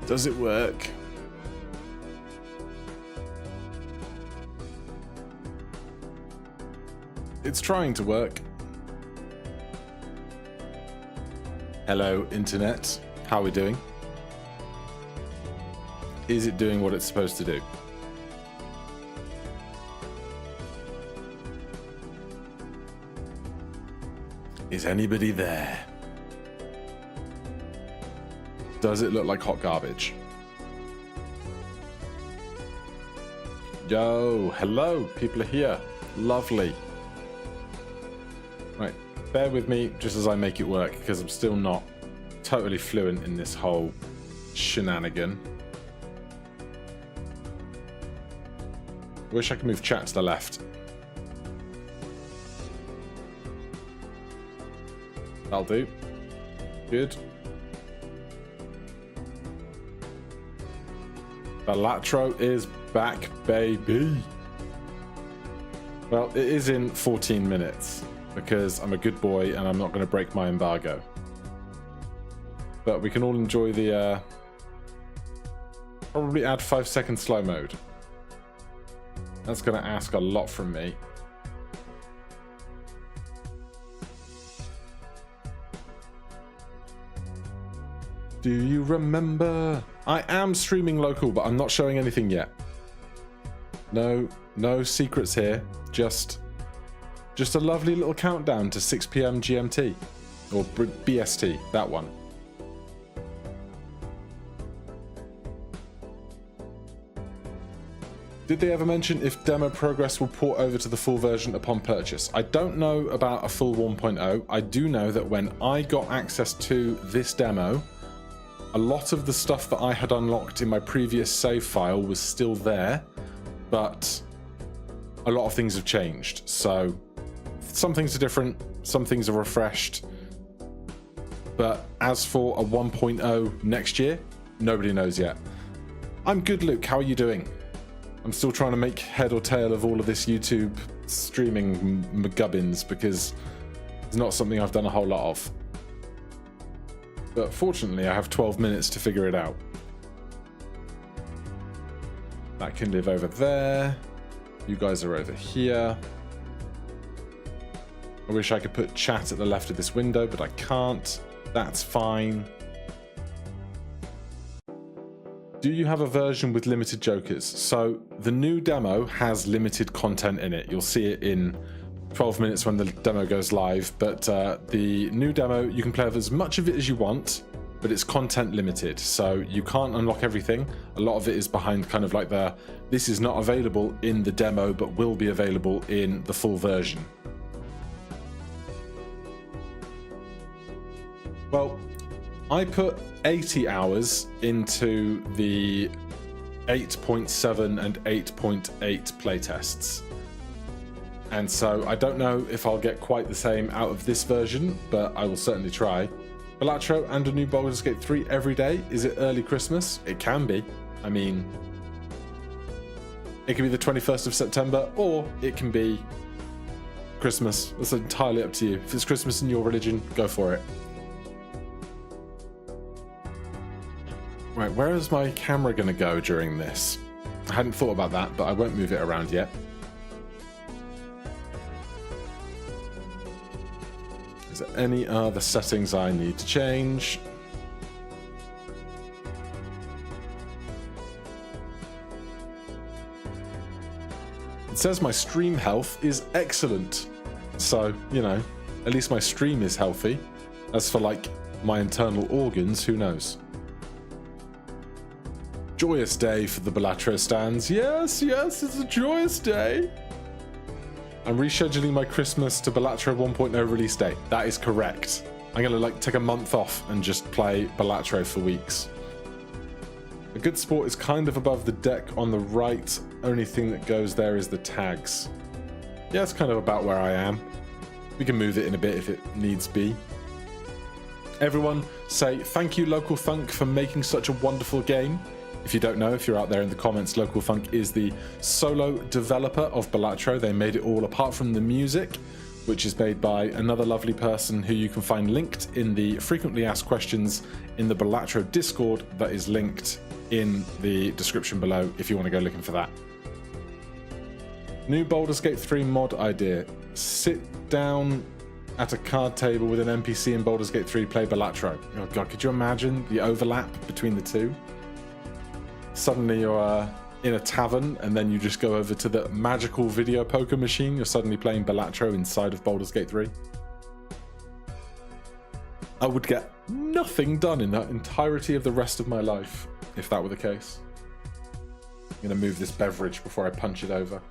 Does it work? It's trying to work. Hello, internet. How are we doing? Is it doing what it's supposed to do? Is anybody there? Does it look like hot garbage? Yo, hello, people are here. Lovely. Right, bear with me just as I make it work, because I'm still not totally fluent in this whole shenanigan. Wish I could move chat to the left. That'll do. Good. Balatro is back, baby. Well, it is in 14 minutes because I'm a good boy and I'm not going to break my embargo. But we can all enjoy the probably add 5-second slow mode. That's going to ask a lot from me. Do you remember? I am streaming local, but I'm not showing anything yet. No secrets here. Just a lovely little countdown to 6 PM GMT. Or BST, that one. Did they ever mention if demo progress will port over to the full version upon purchase? I don't know about a full 1.0. I do know that when I got access to this demo, a lot of the stuff that I had unlocked in my previous save file was still there, but a lot of things have changed. So some things are different, some things are refreshed. But as for a 1.0 next year, nobody knows yet. I'm good, Luke. How are you doing? I'm still trying to make head or tail of all of this YouTube streaming McGubbins because it's not something I've done a whole lot of. But fortunately, I have 12 minutes to figure it out. That can live over there. You guys are over here. I wish I could put chat at the left of this window, but I can't. That's fine. Do you have a version with limited jokers? So the new demo has limited content in it. You'll see it in 12 minutes when the demo goes live, but the new demo, you can play with as much of it as you want, but it's content limited, so you can't unlock everything. A lot of it is behind kind of like this is not available in the demo, but will be available in the full version. Well, I put 80 hours into the 8.7 and 8.8 playtests. And so I don't know if I'll get quite the same out of this version, but I will certainly try. Balatro and a new Baldur's Gate 3 every day. Is it early Christmas? It can be. I mean, it can be the 21st of September, or it can be Christmas. It's entirely up to you. If it's Christmas in your religion, go for it. Right, where is my camera going to go during this? I hadn't thought about that, but I won't move it around yet. Is there any other settings I need to change? It says my stream health is excellent. So, you know, at least my stream is healthy. As for, like, my internal organs, who knows? Joyous day for the Balatro stands. Yes, yes, it's a joyous day. I'm rescheduling my Christmas to Balatro 1.0 release date. That is correct. I'm gonna like take a month off and just play Balatro for weeks. A good sport is kind of above the deck on the right. Only thing that goes there is the tags. Yeah, it's kind of about where I am. We can move it in a bit if it needs be. Everyone say thank you Local Thunk for making such a wonderful game. If you don't know, if you're out there in the comments, Local Thunk is the solo developer of Balatro. They made it all apart from the music. which is made by another lovely person who you can find linked in the frequently asked questions in the Balatro Discord that is linked in the description below if you want to go looking for that. New Baldur's Gate 3 mod idea. Sit down at a card table with an NPC in Baldur's Gate 3, play Balatro. Oh god, could you imagine the overlap between the two? Suddenly you're in a tavern and then you just go over to the magical video poker machine. You're suddenly playing Balatro inside of Baldur's Gate 3. I would get nothing done in that entirety of the rest of my life if that were the case. I'm going to move this beverage before I punch it over.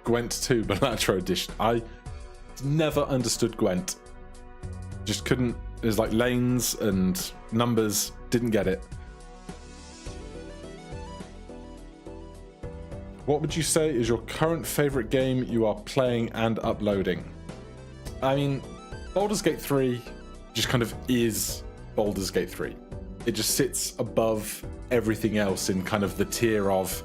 Gwent 2 Balatro edition. I never understood Gwent. Just couldn't. There's like lanes and numbers. Didn't get it. What would you say is your current favorite game you are playing and uploading? I mean, Baldur's Gate 3 just kind of is Baldur's Gate 3. It just sits above everything else in kind of the tier of,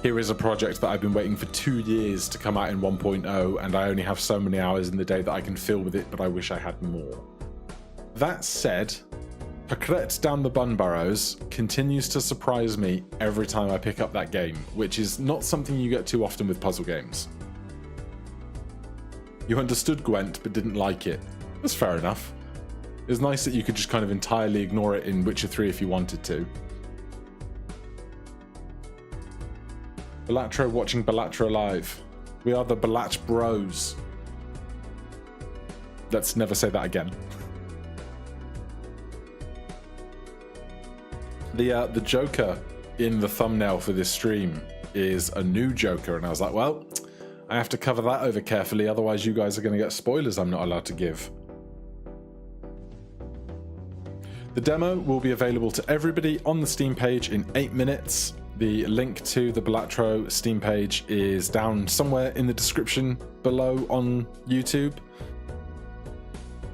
here is a project that I've been waiting for 2 years to come out in 1.0, and I only have so many hours in the day that I can fill with it, but I wish I had more. That said, Pakret Down the Bun Burrows continues to surprise me every time I pick up that game, which is not something you get too often with puzzle games. You understood Gwent but didn't like it. That's fair enough. It was nice that you could just kind of entirely ignore it in Witcher 3 if you wanted to. Balatro watching Balatro live. We are the Balat Bros. Let's never say that again. The Joker in the thumbnail for this stream is a new Joker, and I was like, well, I have to cover that over carefully, otherwise you guys are going to get spoilers I'm not allowed to give. The demo will be available to everybody on the Steam page in 8 minutes. The link to the Balatro Steam page is down somewhere in the description below on YouTube.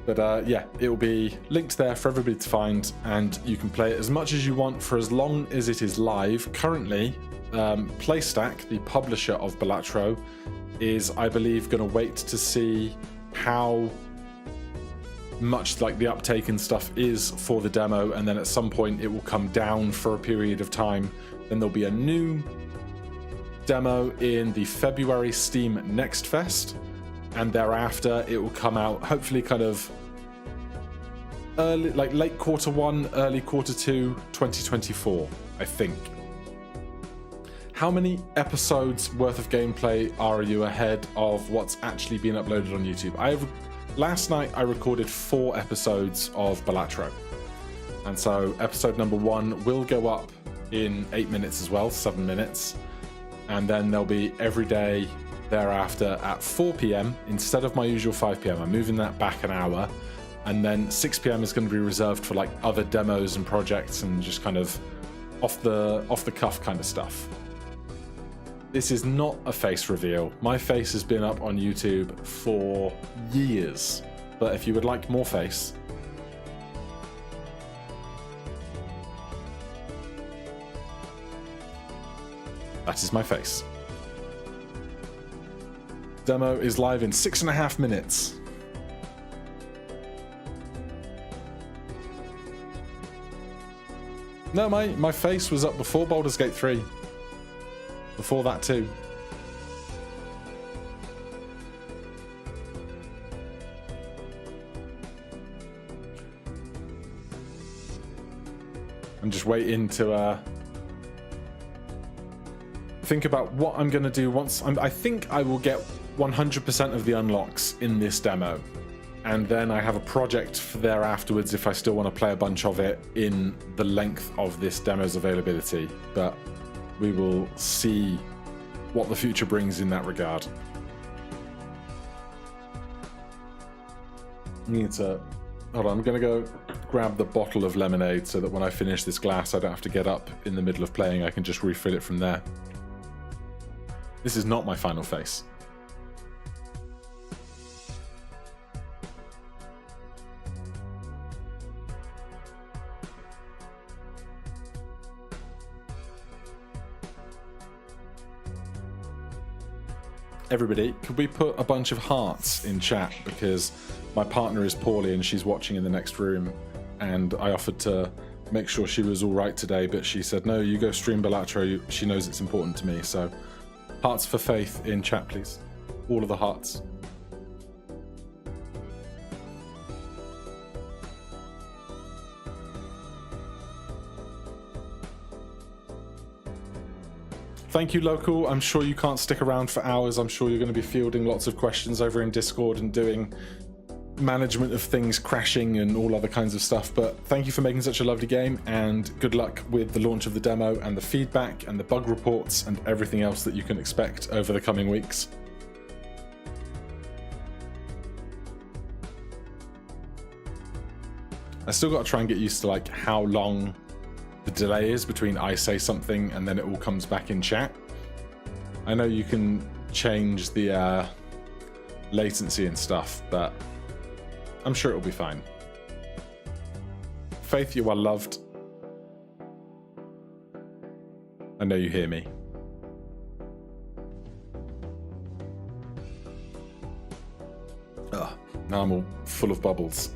But yeah, it will be linked there for everybody to find, and you can play it as much as you want for as long as it is live. Currently, PlayStack, the publisher of Balatro, is, I believe, going to wait to see how much like the uptake and stuff is for the demo, and then at some point it will come down for a period of time. Then there'll be a new demo in the February Steam Next Fest, and thereafter it will come out hopefully kind of early, like late Q1, early Q2 2024, I think. How many episodes worth of gameplay are you ahead of what's actually been uploaded on YouTube? Last night I recorded 4 episodes of Balatro, and so episode number 1 will go up in 8 minutes as well, 7 minutes, and then there'll be every day thereafter at 4 p.m. instead of my usual 5 p.m. I'm moving that back an hour, and then 6 p.m. is going to be reserved for like other demos and projects and just kind of off the cuff kind of stuff. This is not a face reveal. My face has been up on YouTube for years, but if you would like more face, that is my face. Demo is live in 6.5 minutes. No, my face was up before Baldur's Gate 3. Before that too. I'm just waiting to think about what I'm going to do once. I think I will get 100% of the unlocks in this demo, and then I have a project for there afterwards if I still want to play a bunch of it in the length of this demo's availability. But we will see what the future brings in that regard. I need to... Hold on, I'm going to go grab the bottle of lemonade so that when I finish this glass I don't have to get up in the middle of playing. I can just refill it from there. This is not my final face. everybody, could we put a bunch of hearts in chat, because my partner is poorly and she's watching in the next room, and I offered to make sure she was all right today, but she said, no, you go stream Balatro, she knows it's important to me. So hearts for Faith in chat, please. All of the hearts. Thank you, Local. I'm sure you can't stick around for hours. I'm sure you're going to be fielding lots of questions over in Discord and doing management of things crashing and all other kinds of stuff. But thank you for making such a lovely game, and good luck with the launch of the demo and the feedback and the bug reports and everything else that you can expect over the coming weeks. I still got to try and get used to like how long the delay is between I say something and then it all comes back in chat. I know you can change the latency and stuff, but I'm sure it'll be fine. Faith, you are loved. I know you hear me. Ugh, now I'm all full of bubbles.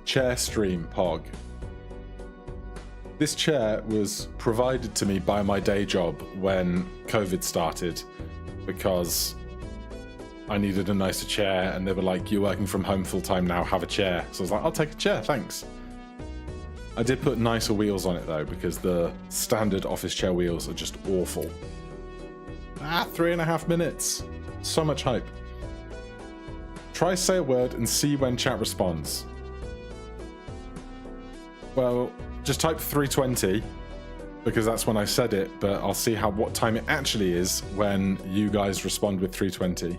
Chair stream, Pog. This chair was provided to me by my day job when COVID started, because I needed a nicer chair, and they were like, you're working from home full time now, have a chair. So I was like, I'll take a chair, thanks. I did put nicer wheels on it though, because the standard office chair wheels are just awful. 3.5 minutes. So much hype. Try say a word and see when chat responds. Well, just type 3:20, because that's when I said it, but I'll see what time it actually is when you guys respond with 3:20.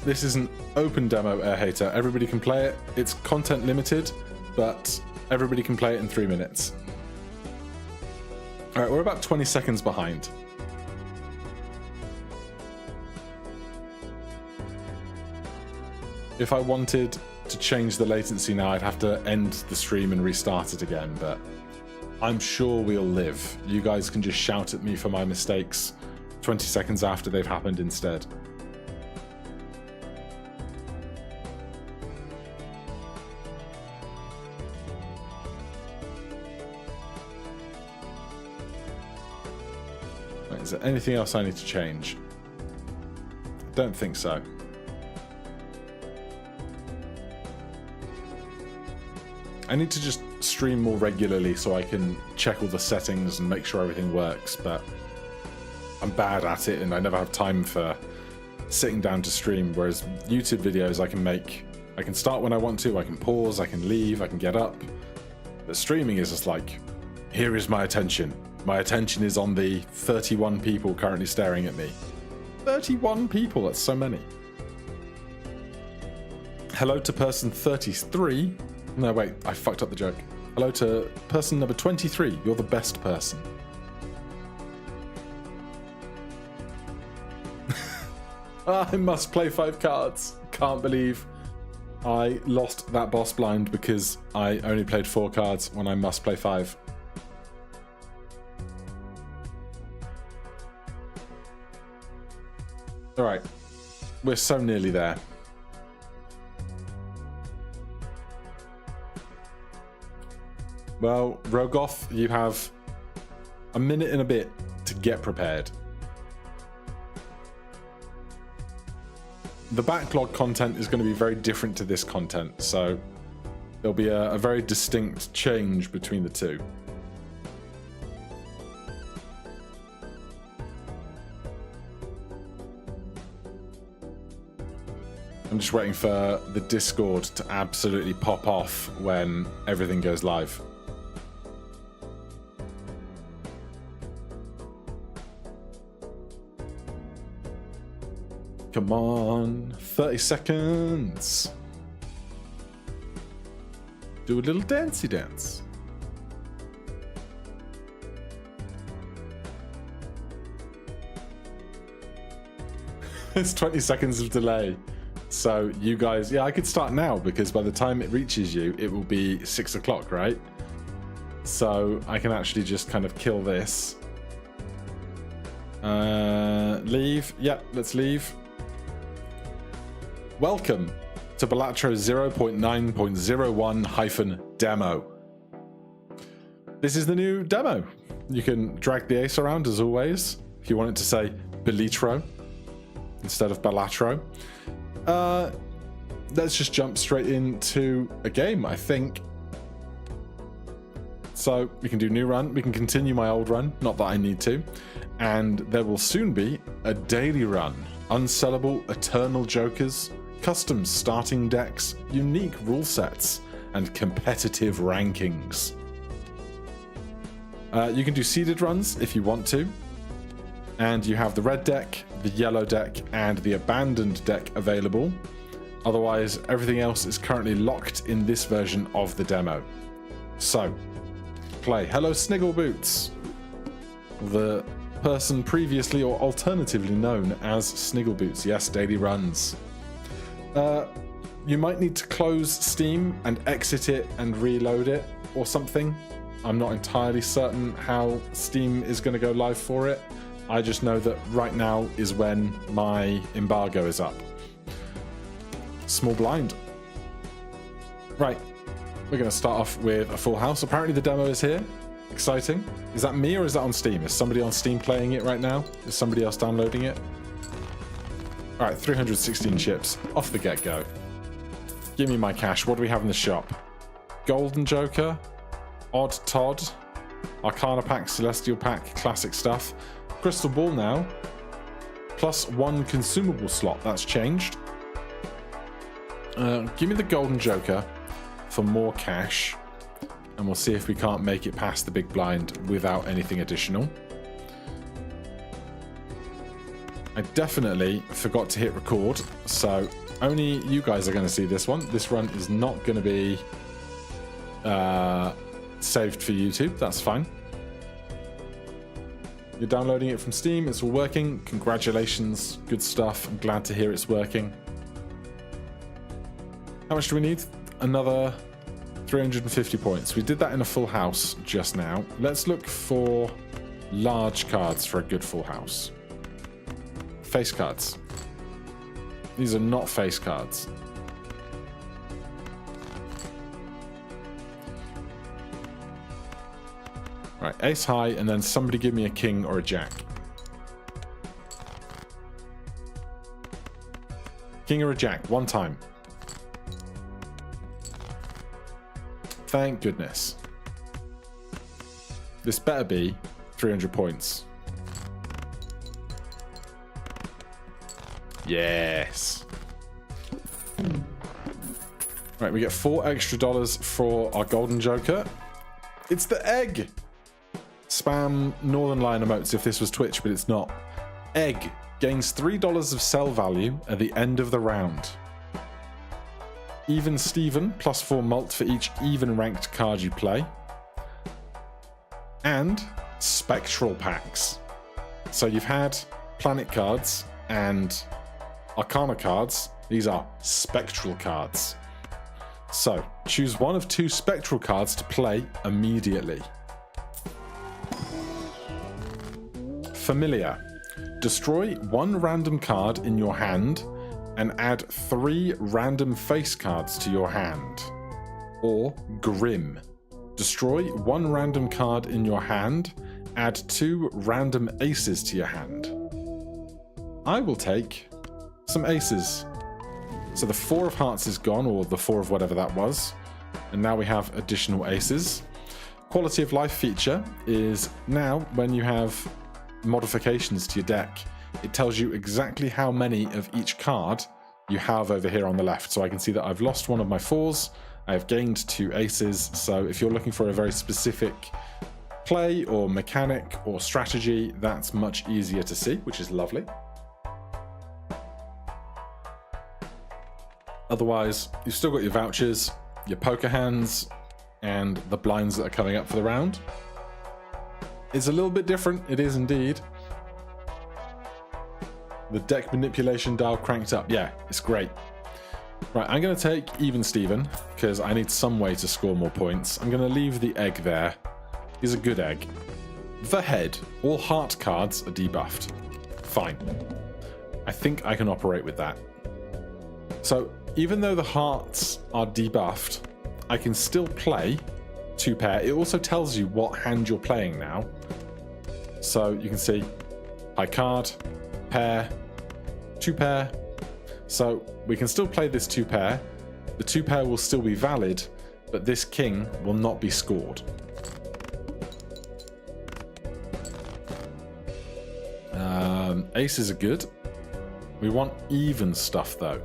This is an open demo, Air Hater. Everybody can play it. It's content limited, but everybody can play it in 3 minutes. All right, we're about 20 seconds behind. If I wanted to change the latency now, I'd have to end the stream and restart it again, but I'm sure we'll live. You guys can just shout at me for my mistakes 20 seconds after they've happened instead. Right, is there anything else I need to change? I don't think so. I need to just stream more regularly so I can check all the settings and make sure everything works, but I'm bad at it and I never have time for sitting down to stream, whereas YouTube videos I can start when I want to, I can pause, I can leave, I can get up. But streaming is just like, here is my attention. My attention is on the 31 people currently staring at me. 31 people, that's so many. Hello to person 33. No, wait, I fucked up the joke. Hello to person number 23. You're the best person. I must play 5 cards. Can't believe I lost that boss blind because I only played 4 cards when I must play 5. All right, we're so nearly there. Well, Rogoth, you have a minute and a bit to get prepared. The backlog content is going to be very different to this content, so there'll be a very distinct change between the two. I'm just waiting for the Discord to absolutely pop off when everything goes live. Come on, 30 seconds. Do a little dancey dance. There's 20 seconds of delay. So you guys, yeah, I could start now because by the time it reaches you, it will be 6 o'clock, right? So I can actually just kind of kill this. Leave. Yep, let's leave. Welcome to Balatro 0.9.01-demo. This is the new demo. You can drag the ace around as always. If you want it to say Balatro instead of Balatro. Let's just jump straight into a game, I think. So we can do new run. We can continue my old run. Not that I need to. And there will soon be a daily run. Unsellable eternal jokers, custom starting decks, unique rule sets, and competitive rankings. You can do seeded runs if you want to. And you have the red deck, the yellow deck, and the abandoned deck available. Otherwise, everything else is currently locked in this version of the demo. So, play. Hello, Sniggleboots. The person previously or alternatively known as Sniggleboots. Yes, daily runs. You might need to close Steam and exit it and reload it or something. I'm not entirely certain how Steam is going to go live for it. I just know that right now is when my embargo is up. Small blind. Right, we're going to start off with a full house. Apparently the demo is here. Exciting. Is that me or is that on Steam? Is somebody on Steam playing it right now? Is somebody else downloading it? All right, 316 chips off the get-go. Give me my cash. What do we have in the shop? Golden Joker, Odd Todd, Arcana Pack, Celestial Pack, classic stuff. Crystal Ball now, plus 1 consumable slot. That's changed. Give me the Golden Joker for more cash, and we'll see if we can't make it past the big blind without anything additional. I definitely forgot to hit record, so only you guys are going to see this one. This run is not going to be saved for YouTube. That's fine. You're downloading it from Steam. It's all working. Congratulations. Good stuff. I'm glad to hear it's working. How much do we need? Another 350 points. We did that in a full house just now. Let's look for large cards for a good full house. Face cards. These are not face cards. Right, ace high, and then somebody give me a king or a jack. King or a jack, one time. Thank goodness. This better be 300 points. Yes. Right, we get $4 extra for our Golden Joker. It's the egg! Spam Northern Lion emotes if this was Twitch, but it's not. Egg gains $3 of sell value at the end of the round. Even Steven, plus 4 mult for each even ranked card you play. And spectral packs. So you've had planet cards and Arcana cards. These are spectral cards. So choose one of 2 spectral cards to play immediately. Familiar. Destroy 1 random card in your hand and add 3 random face cards to your hand. Or Grim. Destroy 1 random card in your hand, add 2 random aces to your hand. I will take some aces. So the 4 of hearts is gone, or the 4 of whatever that was. And now we have additional aces. Quality of life feature is now when you have modifications to your deck, it tells you exactly how many of each card you have over here on the left. So I can see that I've lost 1 of my 4s, I have gained 2 aces. So if you're looking for a very specific play or mechanic or strategy, that's much easier to see, which is lovely. Otherwise, you've still got your vouchers, your poker hands, and the blinds that are coming up for the round. It's a little bit different, it is indeed. The deck manipulation dial cranked up. Yeah, it's great. Right, I'm going to take Even Steven, because I need some way to score more points. I'm going to leave the egg there. He's a good egg. The head. All heart cards are debuffed. Fine. I think I can operate with that. So, even though the hearts are debuffed, I can still play 2 pair. It also tells you what hand you're playing now. So, you can see high card, pair, 2 pair. So, we can still play this 2 pair. The 2 pair will still be valid, but this king will not be scored. Aces are good. We want even stuff though.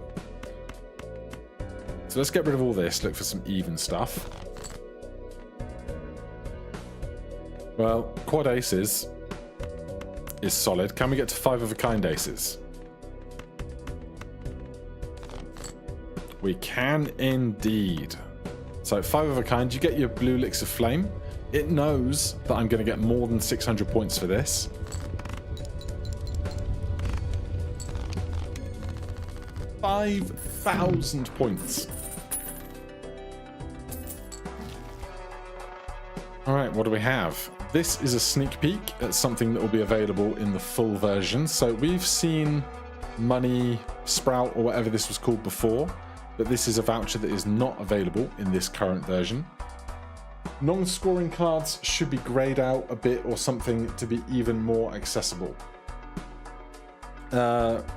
So let's get rid of all this, look for some even stuff. Well, quad aces is solid. Can we get to 5 of a kind aces? We can indeed. So 5 of a kind, you get your blue licks of flame. It knows that I'm going to get more than 600 points for this. $5,000 points. Alright, what do we have? This is a sneak peek at something that will be available in the full version. So we've seen Money Sprout or whatever this was called before, but this is a voucher that is not available in this current version. Non-scoring cards should be grayed out a bit or something to be even more accessible.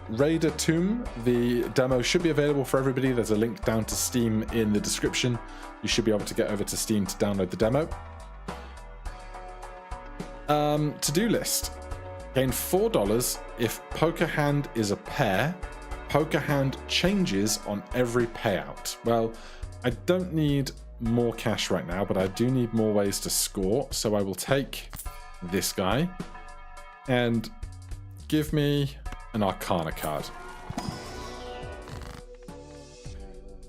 Raider Tomb, the demo should be available for everybody. There's a link down to Steam in the description. You should be able to get over to Steam to download the demo. To-do list. Gain $4 if Poker Hand is a pair. Poker Hand changes on every payout. Well, I don't need more cash right now, but I do need more ways to score. So I will take this guy and give me an Arcana card.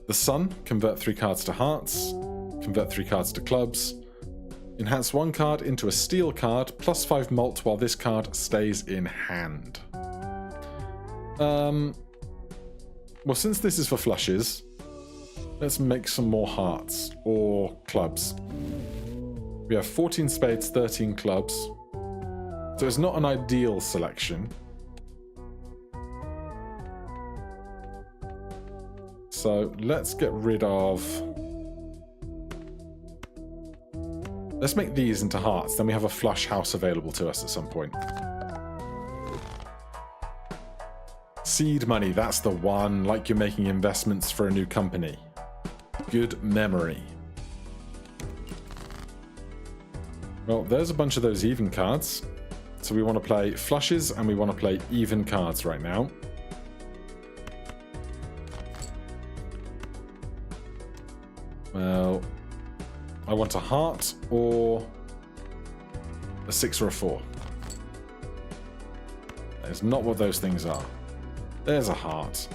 The Sun, convert 3 cards to hearts, convert 3 cards to clubs, enhance 1 card into a steel card, plus 5 malt while this card stays in hand. Well, since this is for flushes, let's make some more hearts or clubs. We have 14 spades, 13 clubs, so it's not an ideal selection. So let's get rid of... Let's make these into hearts, then we have a flush house available to us at some point. Seed money, that's the one, like you're making investments for a new company. Good memory. Well, there's a bunch of those even cards. So we want to play flushes and we want to play even cards right now. Well, I want a heart or a 6 or a 4. That's not what those things are. There's a heart.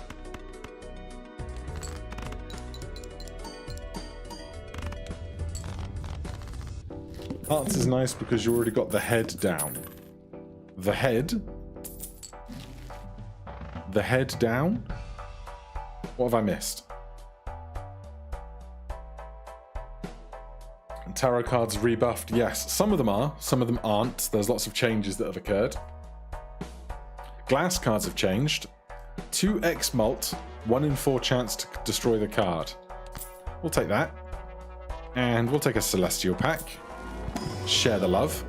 Hearts is nice because you already got the head down. The head? The head down? What have I missed? Tarot cards rebuffed. Yes, some of them are, some of them aren't. There's lots of changes that have occurred. Glass cards have changed. 2x malt, 1 in 4 chance to destroy the card. We'll take that. And we'll take a celestial pack. Share the love.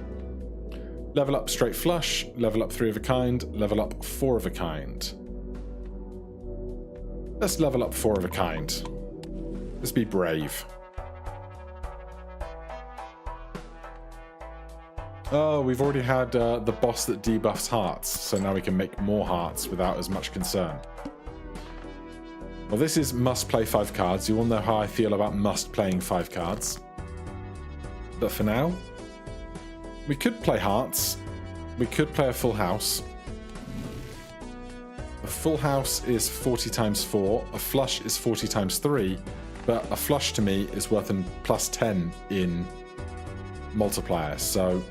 Level up straight flush, level up 3 of a kind, level up 4 of a kind. Let's level up 4 of a kind. Let's be brave. Oh, we've already had the boss that debuffs hearts, so now we can make more hearts without as much concern. Well, this is must play 5 cards. You all know how I feel about must playing 5 cards. But for now, we could play hearts. We could play a full house. A full house is 40 times 4. A flush is 40 times 3. But a flush to me is worth a plus 10 in multiplier. So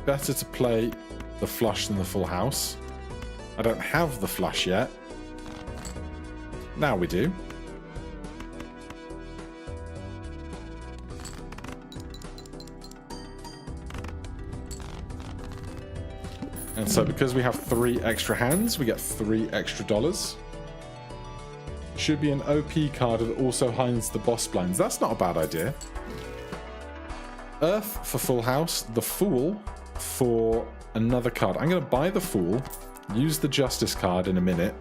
better to play the flush than the full house. I don't have the flush yet. Now we do. And so because we have 3 extra hands, we get 3 extra dollars. Should be an OP card that also hides the boss blinds. That's not a bad idea. Earth for full house. The Fool for another card. I'm going to buy the Fool, use the Justice card in a minute,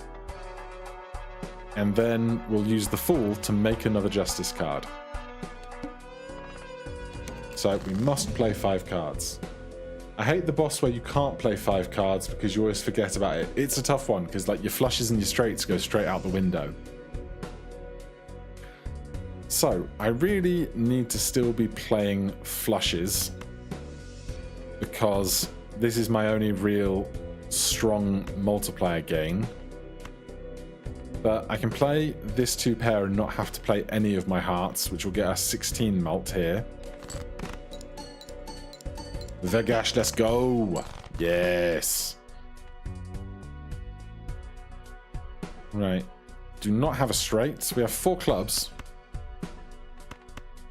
and then we'll use the Fool to make another Justice card. So we must play 5 cards. I hate the boss where you can't play 5 cards because you always forget about it. It's a tough one because like your flushes and your straights go straight out the window. So I really need to still be playing flushes because this is my only real strong multiplier gain. But I can play this 2 pair and not have to play any of my hearts, which will get us 16 mult here. Vegash, let's go! Yes! Right. Do not have a straight. We have 4 clubs.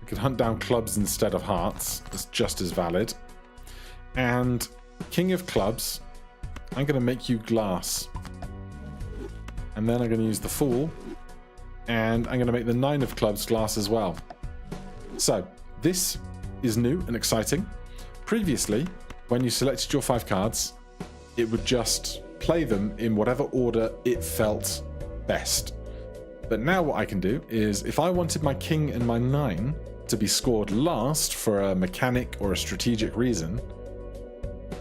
We could hunt down clubs instead of hearts. It's just as valid. And King of Clubs, I'm going to make you glass. And then I'm going to use the Fool. And I'm going to make the 9 of Clubs glass as well. So, this is new and exciting. Previously, when you selected your 5 cards, it would just play them in whatever order it felt best. But now what I can do is, if I wanted my King and my 9 to be scored last for a mechanic or a strategic reason,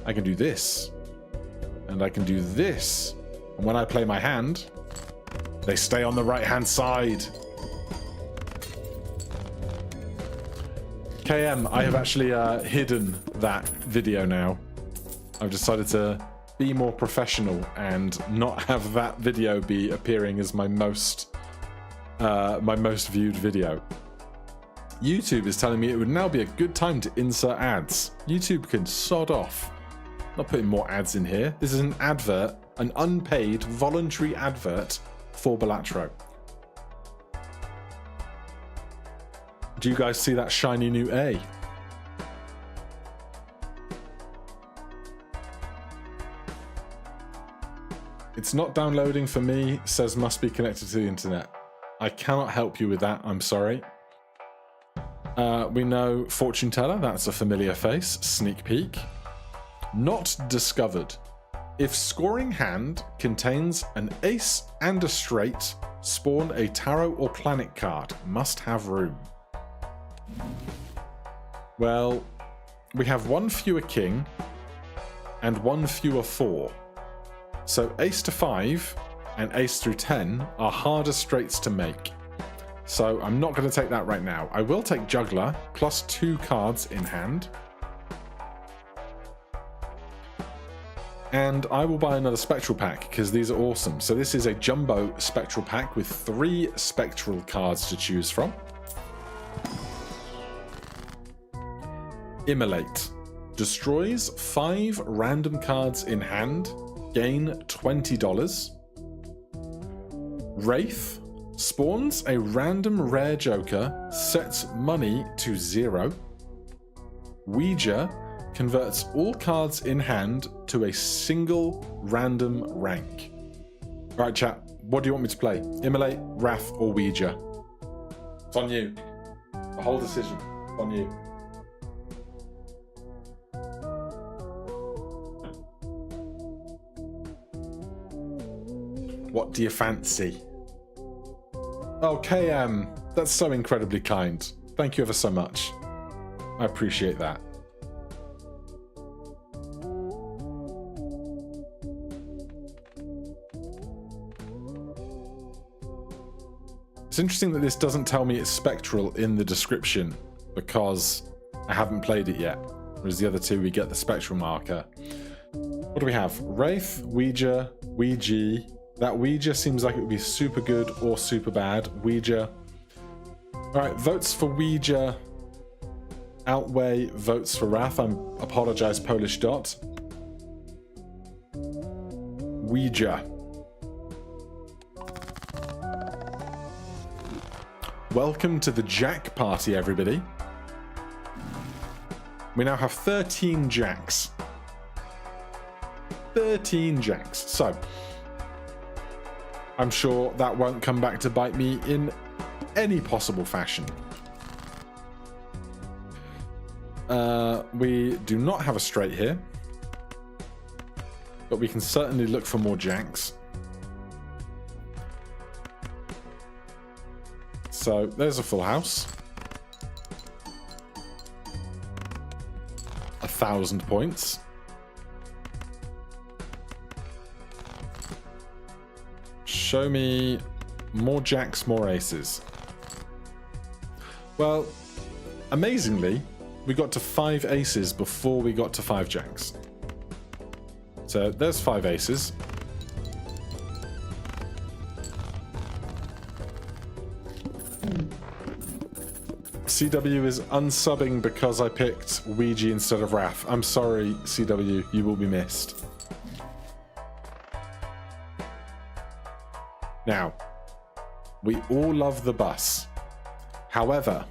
I can do this. And I can do this. And when I play my hand, they stay on the right-hand side. KM, I have actually hidden that video now. I've decided to be more professional and not have that video be appearing as my most viewed video. YouTube is telling me it would now be a good time to insert ads. YouTube can sod off. Not putting more ads in here. This is an advert, an unpaid voluntary advert for Balatro. Do you guys see that shiny new A? It's not downloading for me, says must be connected to the internet. I cannot help you with that, I'm sorry. We know Fortune Teller, that's a familiar face. Sneak peek. Not discovered. If scoring hand contains an ace and a straight, spawn a tarot or planet card. Must have room. Well, we have 1 fewer king and 1 fewer 4. So ace to 5 and ace through 10 are harder straights to make. So I'm not going to take that right now. I will take juggler plus 2 cards in hand. And I will buy another spectral pack because these are awesome. So this is a jumbo spectral pack with 3 spectral cards to choose from. Immolate. Destroys 5 random cards in hand. Gain $20. Wraith. Spawns a random rare joker. Sets money to 0. Ouija. Converts all cards in hand to a single random rank. Right, chat. What do you want me to play? Immolate, Wrath, or Ouija? It's on you. The whole decision. It's on you. What do you fancy? Oh, KM, that's so incredibly kind. Thank you ever so much. I appreciate that. It's interesting that this doesn't tell me it's spectral in the description because I haven't played it yet. Whereas the other 2, we get the spectral marker. What do we have? Wraith, Ouija, Ouija. That Ouija seems like it would be super good or super bad. Ouija. Alright, votes for Ouija outweigh votes for Wrath. I apologize, Polish Dot. Ouija. Welcome to the Jack party, everybody. We now have 13 Jacks. 13 jacks. So I'm sure that won't come back to bite me in any possible fashion. We do not have a straight here, but we can certainly look for more jacks. So there's a full house. 1,000 points. Show me more jacks, more aces. Well, amazingly, we got to 5 aces before we got to 5 jacks. So there's 5 aces. CW is unsubbing because I picked Ouija instead of Wrath. I'm sorry, CW, you will be missed. Now, we all love the bus. However,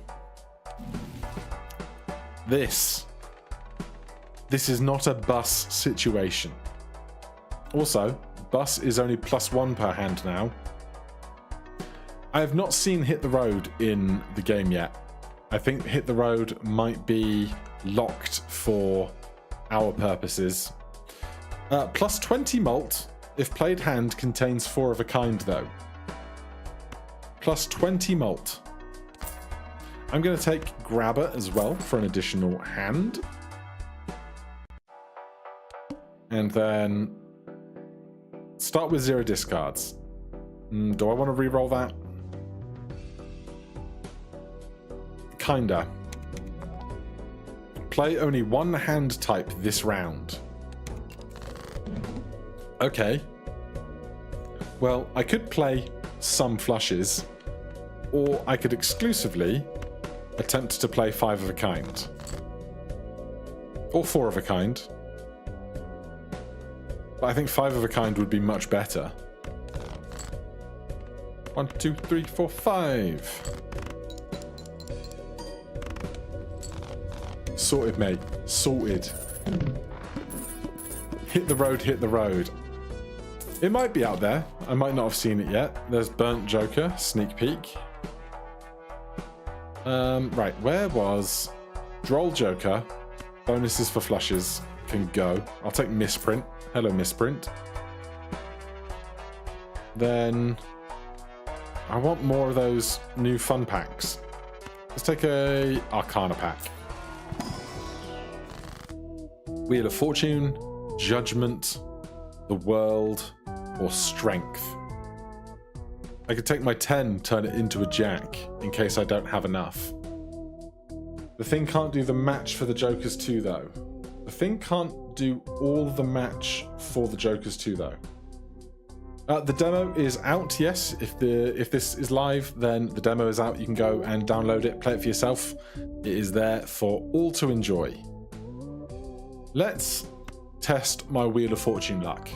this is not a bus situation. Also, bus is only +1 per hand now. I have not seen Hit the Road in the game yet. I think Hit the Road might be locked for our purposes. +20 malt if played hand contains 4 of a kind though. +20 malt. I'm going to take Grabber as well for an additional hand. And then start with 0 discards. Do I want to re-roll that? Kinda. Play only 1 hand type this round. Okay. Well, I could play some flushes, or I could exclusively attempt to play 5 of a kind. Or 4 of a kind. But I think 5 of a kind would be much better. 1, 2, 3, 4, 5. Sorted, mate. Sorted. Hit the road, hit the road. It might be out there. I might not have seen it yet. There's Burnt Joker, sneak peek. Right, where was Droll Joker? Bonuses for flushes can go. I'll take Misprint. Hello, Misprint. Then I want more of those new fun packs. Let's take a Arcana pack. Wheel of Fortune, Judgment, the World, or Strength. I could take my 10, turn it into a jack, in case I don't have enough. The thing can't do the match for the Jokers 2, though. The thing can't do all the match for the Jokers 2, though. The demo is out, yes. If this is live, then the demo is out. You can go and download it, play it for yourself. It is there for all to enjoy. Let's test my Wheel of Fortune luck.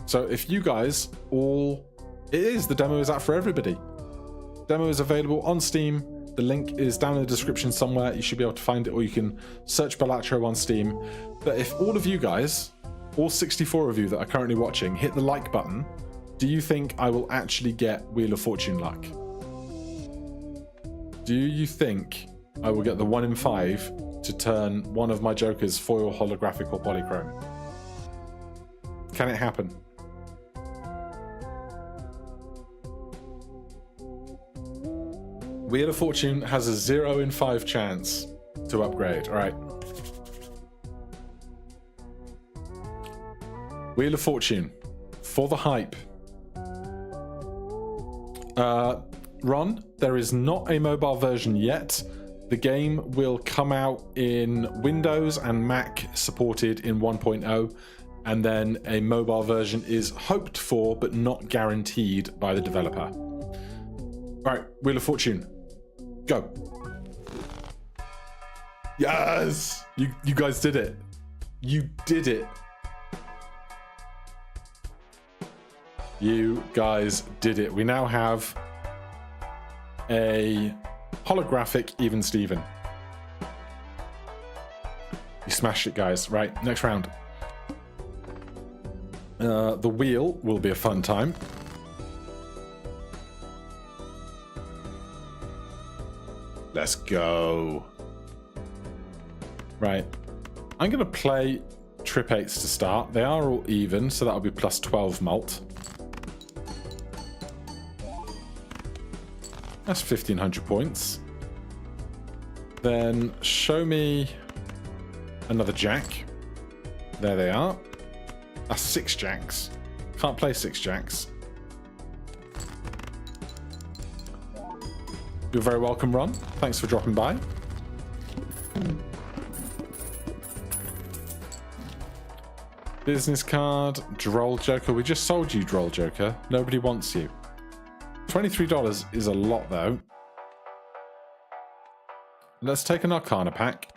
So if you guys all... the demo is out for everybody. Demo is available on Steam. The link is down in the description somewhere. You should be able to find it, or you can search Balatro on Steam. But if all of you guys, all 64 of you that are currently watching, hit the like button, do you think I will actually get Wheel of Fortune luck? Do you think I will get the 1 in 5 to turn one of my Jokers foil, holographic, or polychrome? Can it happen? Wheel of Fortune has a 0 in 5 chance to upgrade. All right. Wheel of Fortune for the hype. Ron, there is not a mobile version yet. The game will come out in Windows and Mac supported in 1.0, and then a mobile version is hoped for but not guaranteed by the developer. All right, Wheel of Fortune. Go. Yes! You guys did it. You did it. You guys did it. We now have a holographic Even Steven. You smashed it, guys. Right, next round. The wheel will be a fun time. Let's go. Right. I'm going to play trip 8s to start. They are all even, so that'll be plus 12 mult. That's 1,500 points. Then show me another jack. There they are. That's 6 jacks. Can't play 6 jacks. You're very welcome, Ron. Thanks for dropping by. Business card, Droll Joker. We just sold you, Droll Joker. Nobody wants you. $23 is a lot, though. Let's take an Arcana pack.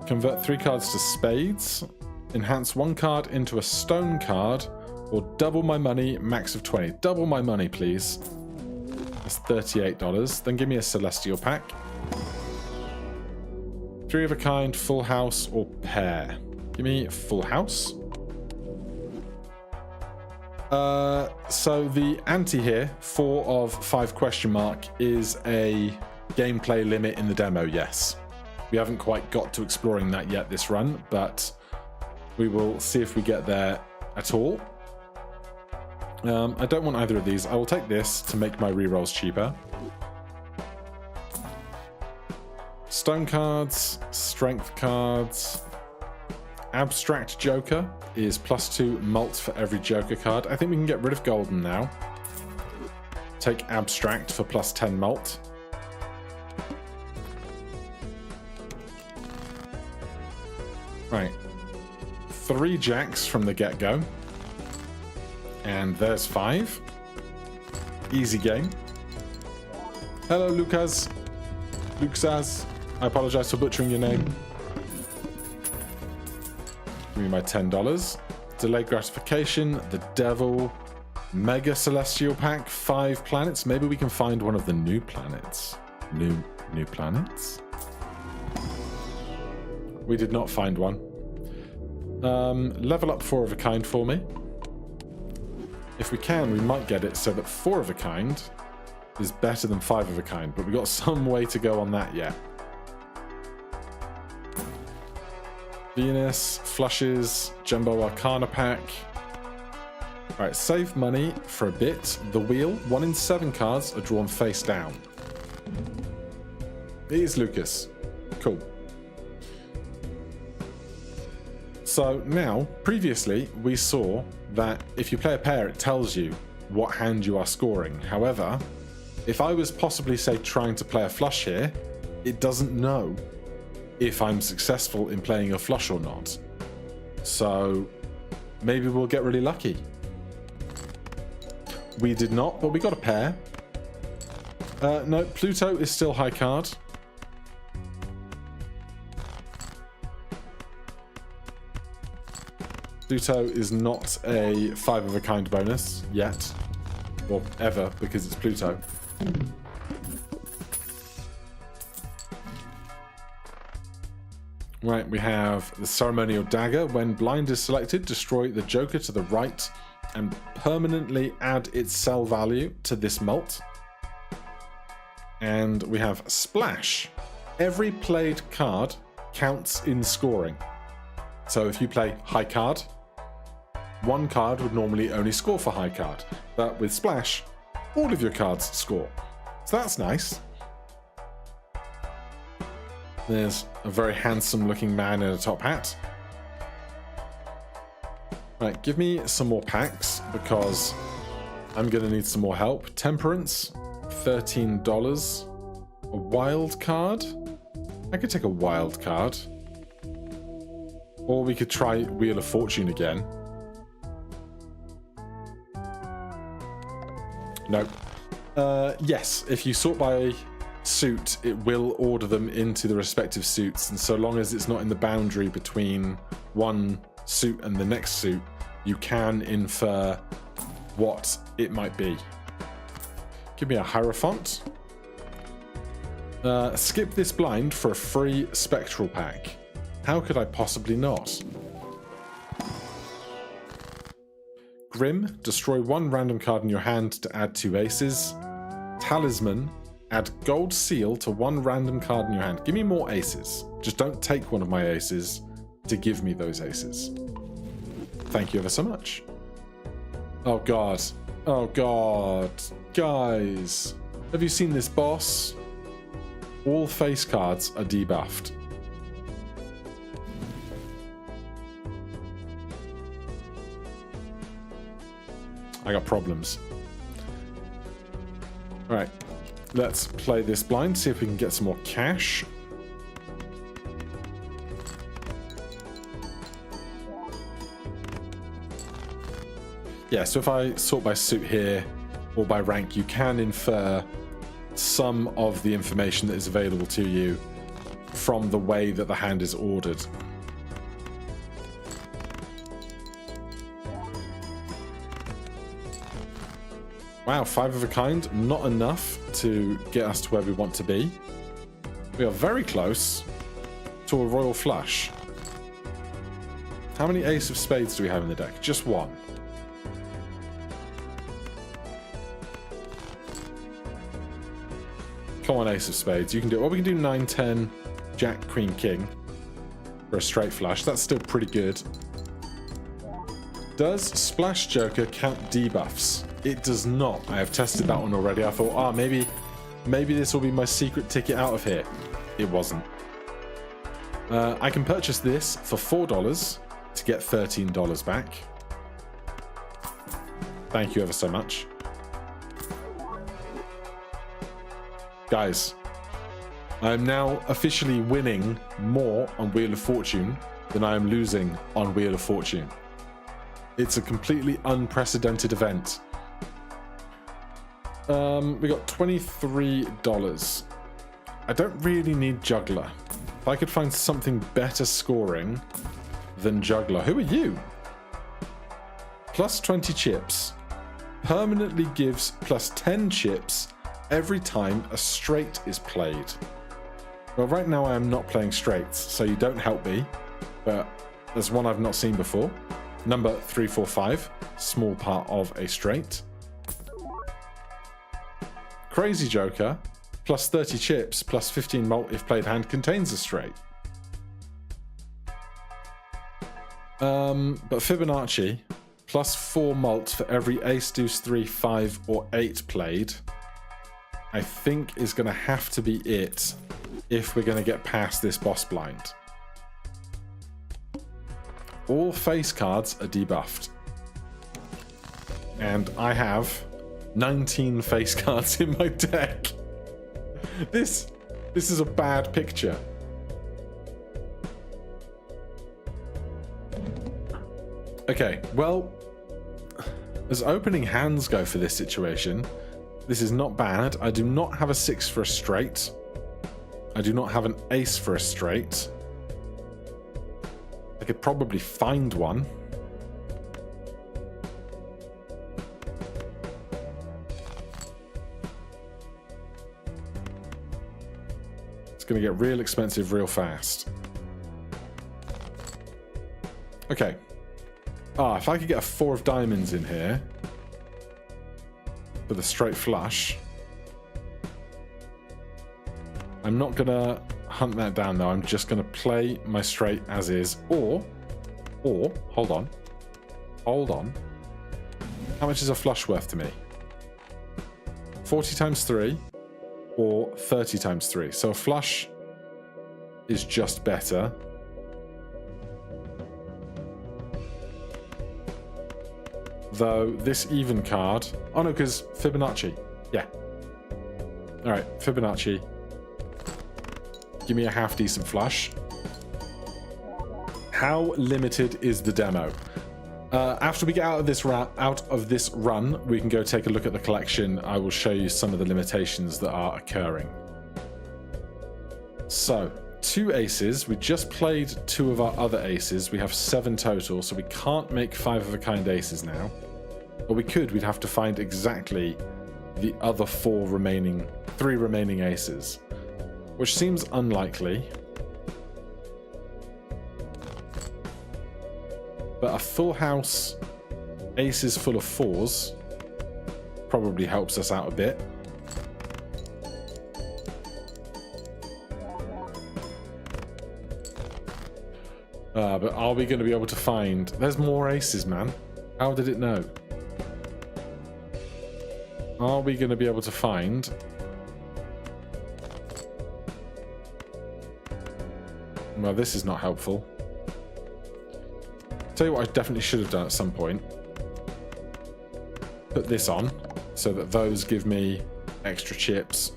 Convert 3 cards to spades. Enhance 1 card into a stone card. Or double my money, max of 20. Double my money, please. That's $38. Then give me a Celestial pack. 3 of a kind, full house, or pair. Give me full house. So the ante here, 4 of 5 question mark, is a gameplay limit in the demo, yes. We haven't quite got to exploring that yet this run, but we will see if we get there at all. I don't want either of these. I will take this to make my rerolls cheaper. Stone cards, strength cards. Abstract Joker is plus 2 mult for every Joker card. I think we can get rid of Golden now. Take Abstract for plus 10 mult. Right. 3 jacks from the get-go. And there's 5. Easy game. Hello, Lucas. Luxas. I apologize for butchering your name. Give me my $10. Delayed gratification. The Devil. Mega Celestial Pack. 5 planets. Maybe we can find one of the new planets. New planets? We did not find one. Level up 4 of a kind for me. If we can, we might get it so that 4 of a kind is better than 5 of a kind, but we've got some way to go on that yet. Venus, flushes, Jumbo Arcana pack. Alright, save money for a bit. The wheel, 1 in 7 cards are drawn face down. It is Lucas. Cool. So now, previously, we saw that if you play a pair, it tells you what hand you are scoring. However, if I was possibly, say, trying to play a flush here, it doesn't know if I'm successful in playing a flush or not. So maybe we'll get really lucky. We did not, but we got a pair. No, Pluto is still high card. Pluto is not a 5 of a kind bonus yet. Or ever, because it's Pluto. Right, we have the Ceremonial Dagger. When blind is selected, destroy the Joker to the right and permanently add its sell value to this mult. And we have Splash. Every played card counts in scoring. So if you play high card, 1 card would normally only score for high card. But with Splash, all of your cards score. So that's nice. There's a very handsome looking man in a top hat. Right, give me some more packs because I'm going to need some more help. Temperance, $13. A wild card? I could take a wild card. Or we could try Wheel of Fortune again. No. Yes, if you sort by suit, it will order them into the respective suits, and so long as it's not in the boundary between one suit and the next suit, you can infer what it might be. Give me a Hierophant. Skip this blind for a free Spectral pack. How could I possibly not? Grim, destroy 1 random card in your hand to add 2 aces. Talisman, add Gold Seal to 1 random card in your hand. Give me more aces. Just don't take one of my aces to give me those aces. Thank you ever so much. Oh god. Oh god. Guys, have you seen this boss? All face cards are debuffed. I got problems. Alright, let's play this blind, see if we can get some more cash. Yeah, so if I sort by suit here, or by rank, you can infer some of the information that is available to you from the way that the hand is ordered. Wow, 5 of a kind, not enough to get us to where we want to be. We are very close to a royal flush. How many ace of spades do we have in the deck? Just 1. Come on, ace of spades. You can do it. Well, we can do 9, 10, jack, queen, king for a straight flush. That's still pretty good. Does Splash Joker count debuffs? It does not. I have tested that one already. I thought, maybe this will be my secret ticket out of here. It wasn't. I can purchase this for $4 to get $13 back. Thank you ever so much. Guys, I am now officially winning more on Wheel of Fortune than I am losing on Wheel of Fortune. It's a completely unprecedented event. We got $23. I don't really need Juggler. If I could find something better scoring than Juggler. Who are you? Plus 20 chips. Permanently gives plus 10 chips every time a straight is played. Well, right now I am not playing straights, so you don't help me, but there's one I've not seen before. Number 345, small part of a straight. Crazy Joker, plus 30 chips, plus 15 malt if played hand contains a straight. But Fibonacci, plus 4 malt for every ace, deuce, 3, 5, or 8 played, I think is going to have to be it if we're going to get past this boss blind. All face cards are debuffed. And I have 19 face cards in my deck. This is a bad picture. Okay, well, as opening hands go for this situation, this is not bad. I do not have a 6 for a straight. I do not have an ace for a straight. I could probably find one. It's going to get real expensive real fast. Okay. If I could get a 4 of diamonds in here with a straight flush. I'm not gonna hunt that down though. I'm just gonna play my straight as is, or hold on. How much is a flush worth to me? 40 times 3 or 30 times 3. So a flush is just better. Though this even card... Oh no, because Fibonacci. Yeah. Alright, Fibonacci. Give me a half-decent flush. How limited is the demo? After we get out of this run, we can go take a look at the collection. I will show you some of the limitations that are occurring. So, 2 aces. We just played 2 of our other aces. We have 7 total, so we can't make 5 of a kind aces now. Or we could. We'd have to find exactly the other 3 remaining aces, which seems unlikely. But a full house aces full of 4s probably helps us out a bit. But are we going to be able to find... There's more aces, man. How did it know? Are we going to be able to find... Well, this is not helpful. Tell you what I definitely should have done at some point. Put this on, so that those give me extra chips.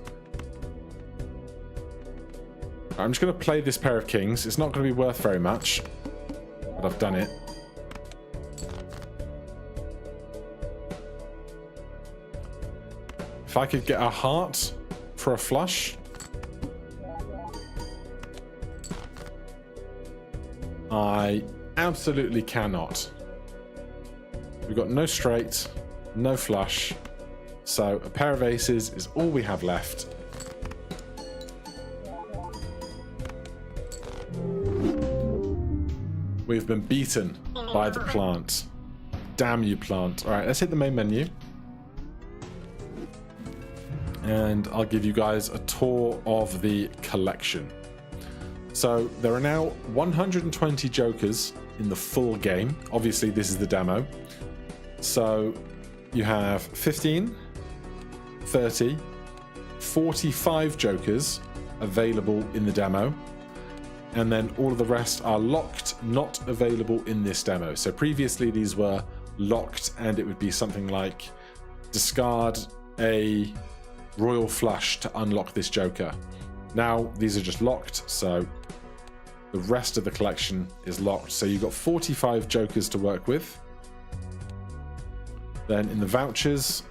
I'm just going to play this pair of kings. It's not going to be worth very much, but I've done it. If I could get a heart for a flush... I absolutely cannot. We've got no straight, no flush, so a pair of aces is all we have left. We've been beaten by the plant. Damn you, plant. Alright, let's hit the main menu. And I'll give you guys a tour of the collection. So there are now 120 jokers in the full game. Obviously, this is the demo. So you have 15, 30, 45 jokers available in the demo. And then all of the rest are locked, not available in this demo. So previously these were locked, and it would be something like discard a royal flush to unlock this joker. Now these are just locked, so the rest of the collection is locked. So you've got 45 jokers to work with. Then in the vouchers,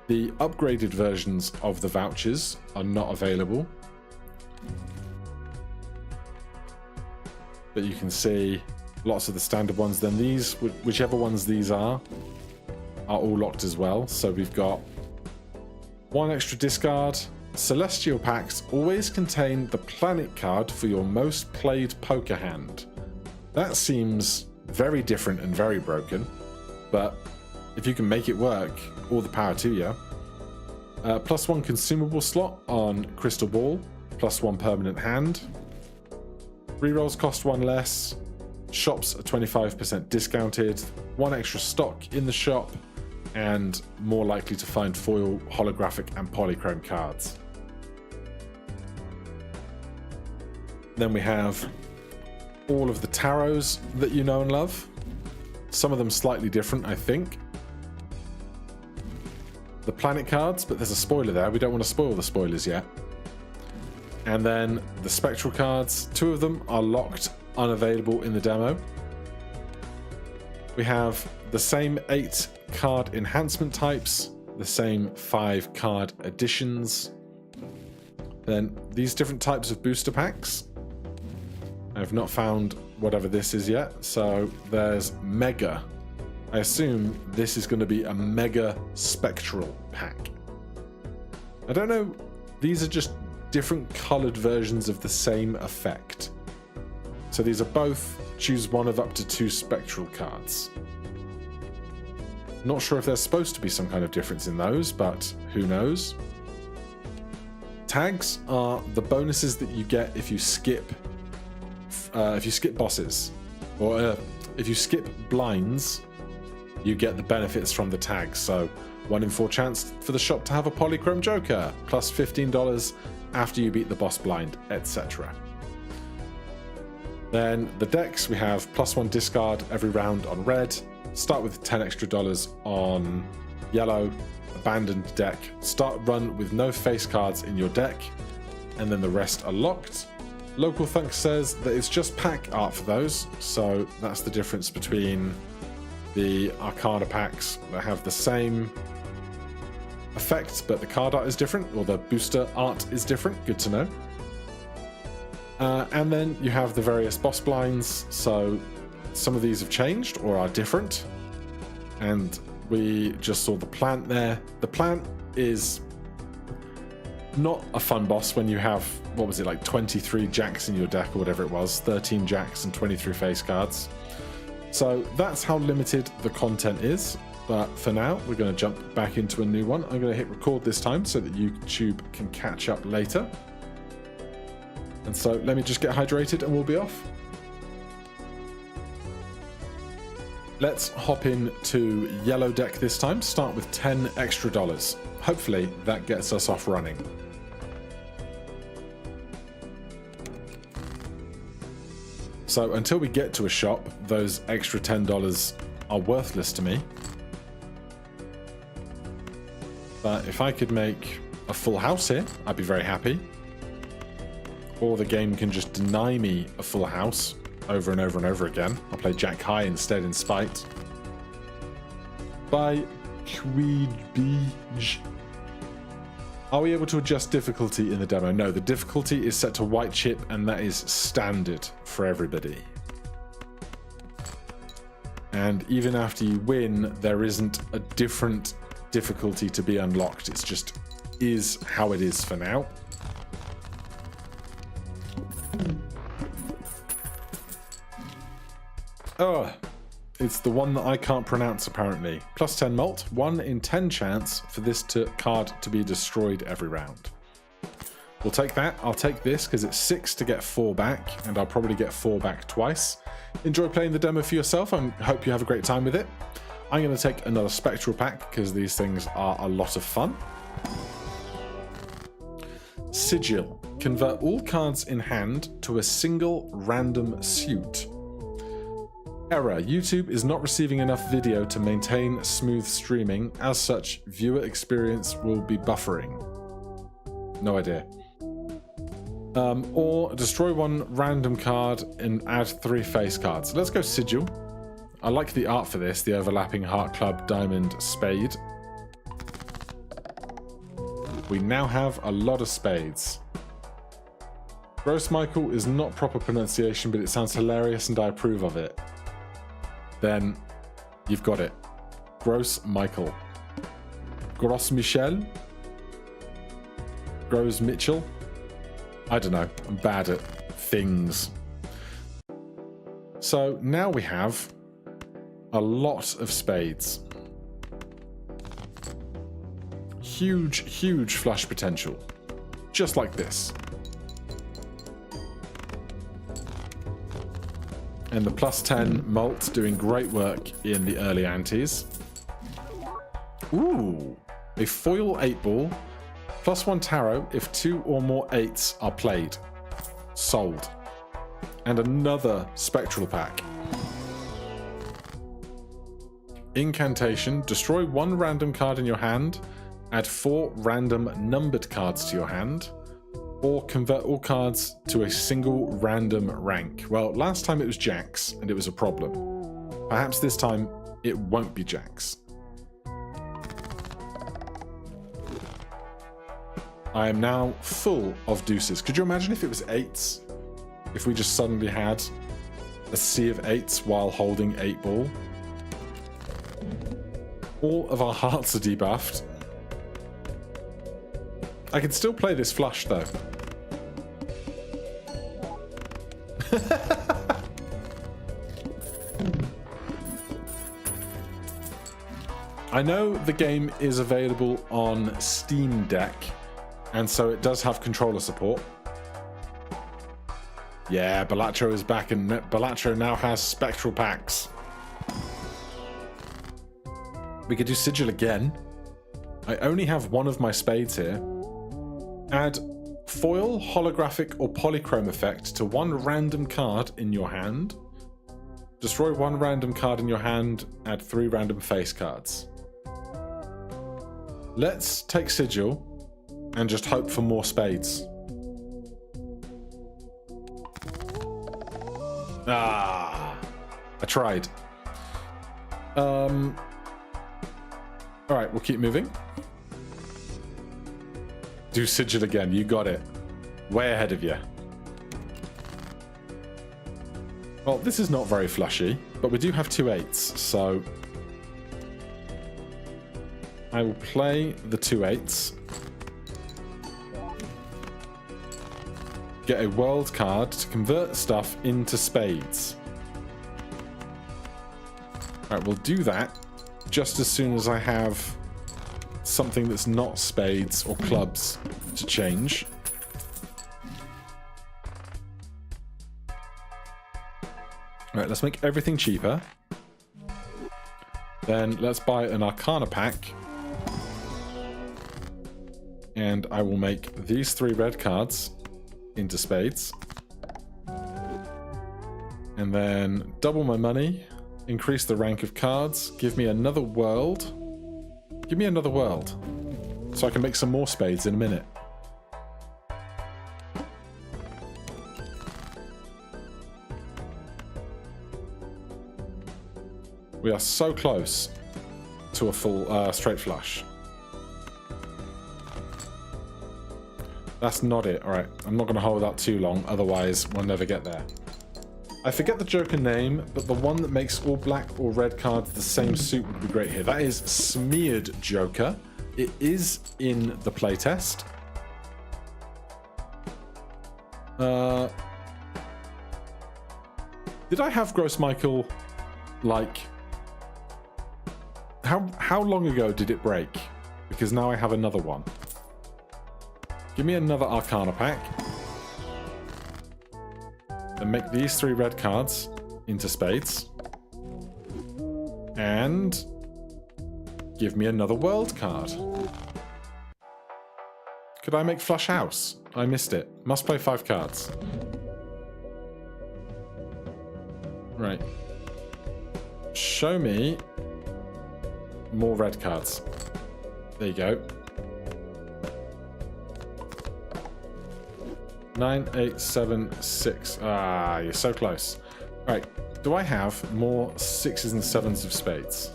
the upgraded versions of the vouchers are not available. But you can see lots of the standard ones. Then these, whichever ones these are all locked as well. So we've got one extra discard. Celestial packs always contain the planet card for your most played poker hand. That seems very different and very broken, but if you can make it work, all the power to you. +1 consumable slot on Crystal Ball, +1 permanent hand. Rerolls cost 1 less. Shops are 25% discounted. 1 extra stock in the shop, and more likely to find foil, holographic, and polychrome cards. Then we have all of the tarots that you know and love. Some of them slightly different, I think. The planet cards, but there's a spoiler there. We don't want to spoil the spoilers yet. And then the spectral cards. 2 of them are locked, unavailable in the demo. We have the same 8 card enhancement types, the same 5 card additions. Then these different types of booster packs. I've not found whatever this is yet. So there's Mega. I assume this is going to be a Mega Spectral pack. I don't know. These are just different colored versions of the same effect. So these are both choose one of up to 2 spectral cards. Not sure if there's supposed to be some kind of difference in those, but who knows. Tags are the bonuses that you get if you skip bosses, or if you skip blinds, you get the benefits from the tags. So 1 in 4 chance for the shop to have a polychrome joker, plus $15 after you beat the boss blind, etc. Then the decks, we have +1 discard every round on red. Start with $10 extra on yellow. Abandoned deck. Start run with no face cards in your deck, and then the rest are locked. Local Thunk says that it's just pack art for those, so that's the difference between the Arcana packs that have the same effect, but the card art is different, or the booster art is different. Good to know. And then you have the various boss blinds, so some of these have changed or are different. And we just saw the plant there. The plant is not a fun boss when you have, what was it, like 23 jacks in your deck or whatever it was, 13 jacks and 23 face cards. So that's how limited the content is. But for now, we're going to jump back into a new one. I'm going to hit record this time so that YouTube can catch up later. And so let me just get hydrated and we'll be off. Let's hop into Yellow Deck this time. Start with $10 extra. Hopefully that gets us off running. So until we get to a shop, those extra $10 are worthless to me. But if I could make a full house here, I'd be very happy. Or the game can just deny me a full house over and over and over again. I'll play Jack High instead in spite. By Queedbeej. Are we able to adjust difficulty in the demo? No, the difficulty is set to white chip and that is standard for everybody. And even after you win, there isn't a different difficulty to be unlocked. It's just is how it is for now. Oh, it's the one that I can't pronounce apparently. Plus 10 malt, 1 in 10 chance for this card to be destroyed every round. We'll take that. I'll take this because it's 6 to get 4 back, and I'll probably get 4 back twice. Enjoy playing the demo for yourself. I hope you have a great time with it. I'm going to take another spectral pack because these things are a lot of fun. Sigil. Convert all cards in hand to a single random suit. Error. YouTube is not receiving enough video to maintain smooth streaming. As such, viewer experience will be buffering. No idea. Or destroy 1 random card and add 3 face cards. Let's go Sigil. I like the art for this, the overlapping heart, club, diamond, spade. We now have a lot of spades. Gross Michael is not proper pronunciation, but it sounds hilarious and I approve of it. Then you've got it. Gross Michael. Gross Michel? Gross Mitchell? I don't know. I'm bad at things. So now we have a lot of spades. Huge, huge flush potential. Just like this. And the plus 10 malt doing great work in the early antes. Ooh, a foil 8-ball, plus 1 tarot if 2 or more 8s are played. Sold. And another spectral pack. Incantation, destroy 1 random card in your hand, add 4 random numbered cards to your hand, or convert all cards to a single random rank. Well, last time it was Jacks, and it was a problem. Perhaps this time it won't be Jacks. I am now full of deuces. Could you imagine if it was 8s? If we just suddenly had a sea of 8s while holding 8-ball? All of our hearts are debuffed. I can still play this flush though. I know the game is available on Steam Deck, and so it does have controller support. Yeah, Balatro is back, and Balatro now has spectral packs. We could do Sigil again. I only have 1 of my spades here. Add foil, holographic, or polychrome effect to 1 random card in your hand. Destroy 1 random card in your hand, add 3 random face cards. Let's take Sigil and just hope for more spades. Ah, I tried. Alright, we'll keep moving. Do Sigil again, you got it. Way ahead of you. Well, this is not very flushy, but we do have 2 8s, so I will play the 2 8s. Get a world card to convert stuff into spades. Right, we'll do that just as soon as I have something that's not spades or clubs to change. Right, let's make everything cheaper. Then let's buy an Arcana pack. And I will make these 3 red cards into spades. And then double my money, increase the rank of cards, give me another world. Give me another world, so I can make some more spades in a minute. We are so close to a full straight flush. That's not it. All right, I'm not going to hold out too long, otherwise we'll never get there. I forget the Joker name, but the one that makes all black or red cards the same suit would be great here. That is Smeared Joker. It is in the playtest. Did I have Gross Michael, like... How long ago did it break? Because now I have another one. Give me another Arcana pack. And make these 3 red cards into spades. And give me another world card. Could I make Flush House? I missed it. Must play 5 cards. Right. Show me more red cards. There you go. 9, 8, 7, 6. Ah, you're so close. Right. Do I have more 6s and 7s of spades?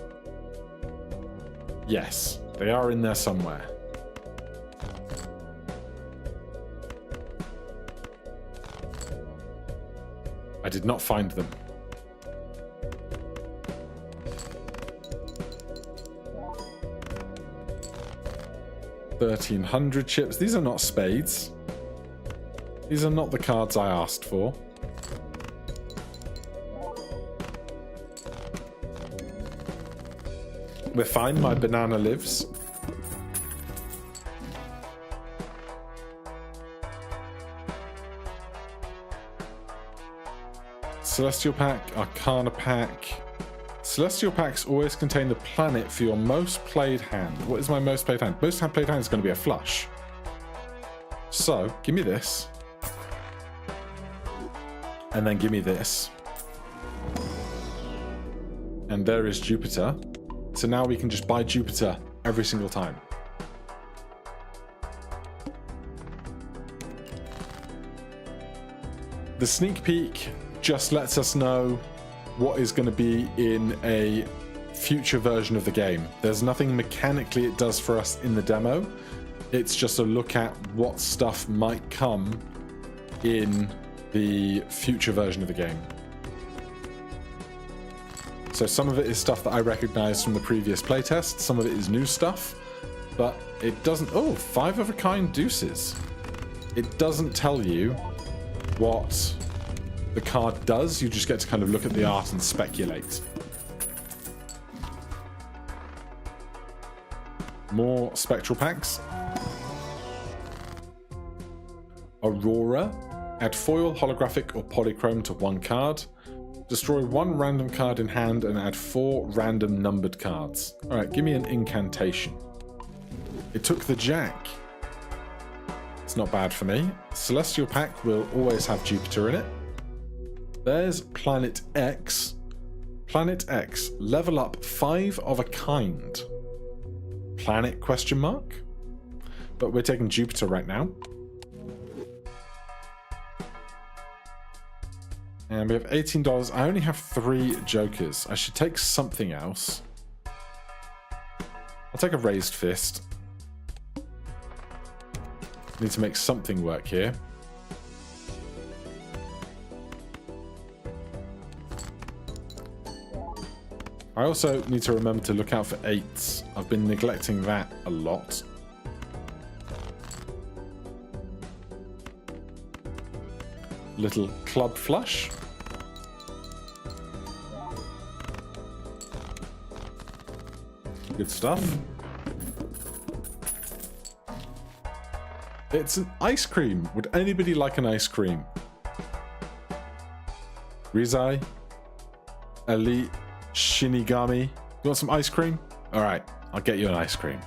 Yes. They are in there somewhere. I did not find them. $1,300 chips. These are not spades. These are not the cards I asked for. We're fine. My banana lives. Celestial pack, Arcana pack. Celestial packs always contain the planet for your most played hand. What is my most played hand? Most played hand is going to be a flush. So, give me this. And then give me this. And there is Jupiter. So now we can just buy Jupiter every single time. The sneak peek just lets us know what is going to be in a future version of the game. There's nothing mechanically it does for us in the demo. It's just a look at what stuff might come in the future version of the game. So some of it is stuff that I recognized from the previous playtest, some of it is new stuff, but it doesn't... Oh, 5 of a kind deuces. It doesn't tell you what the card does, you just get to kind of look at the art and speculate. More spectral packs. Aurora. Add foil, holographic, or polychrome to 1 card. Destroy 1 random card in hand and add 4 random numbered cards. Alright, give me an incantation. It took the Jack. It's not bad for me. Celestial pack will always have Jupiter in it. There's Planet X. Planet X. Level up 5 of a kind. Planet question mark? But we're taking Jupiter right now. And we have $18. I only have 3 jokers. I should take something else. I'll take a raised fist. Need to make something work here. I also need to remember to look out for 8s. I've been neglecting that a lot. Little club flush. Good stuff. It's an ice cream. Would anybody like an ice cream? Rizai? Ali Shinigami? You want some ice cream? Alright, I'll get you an ice cream.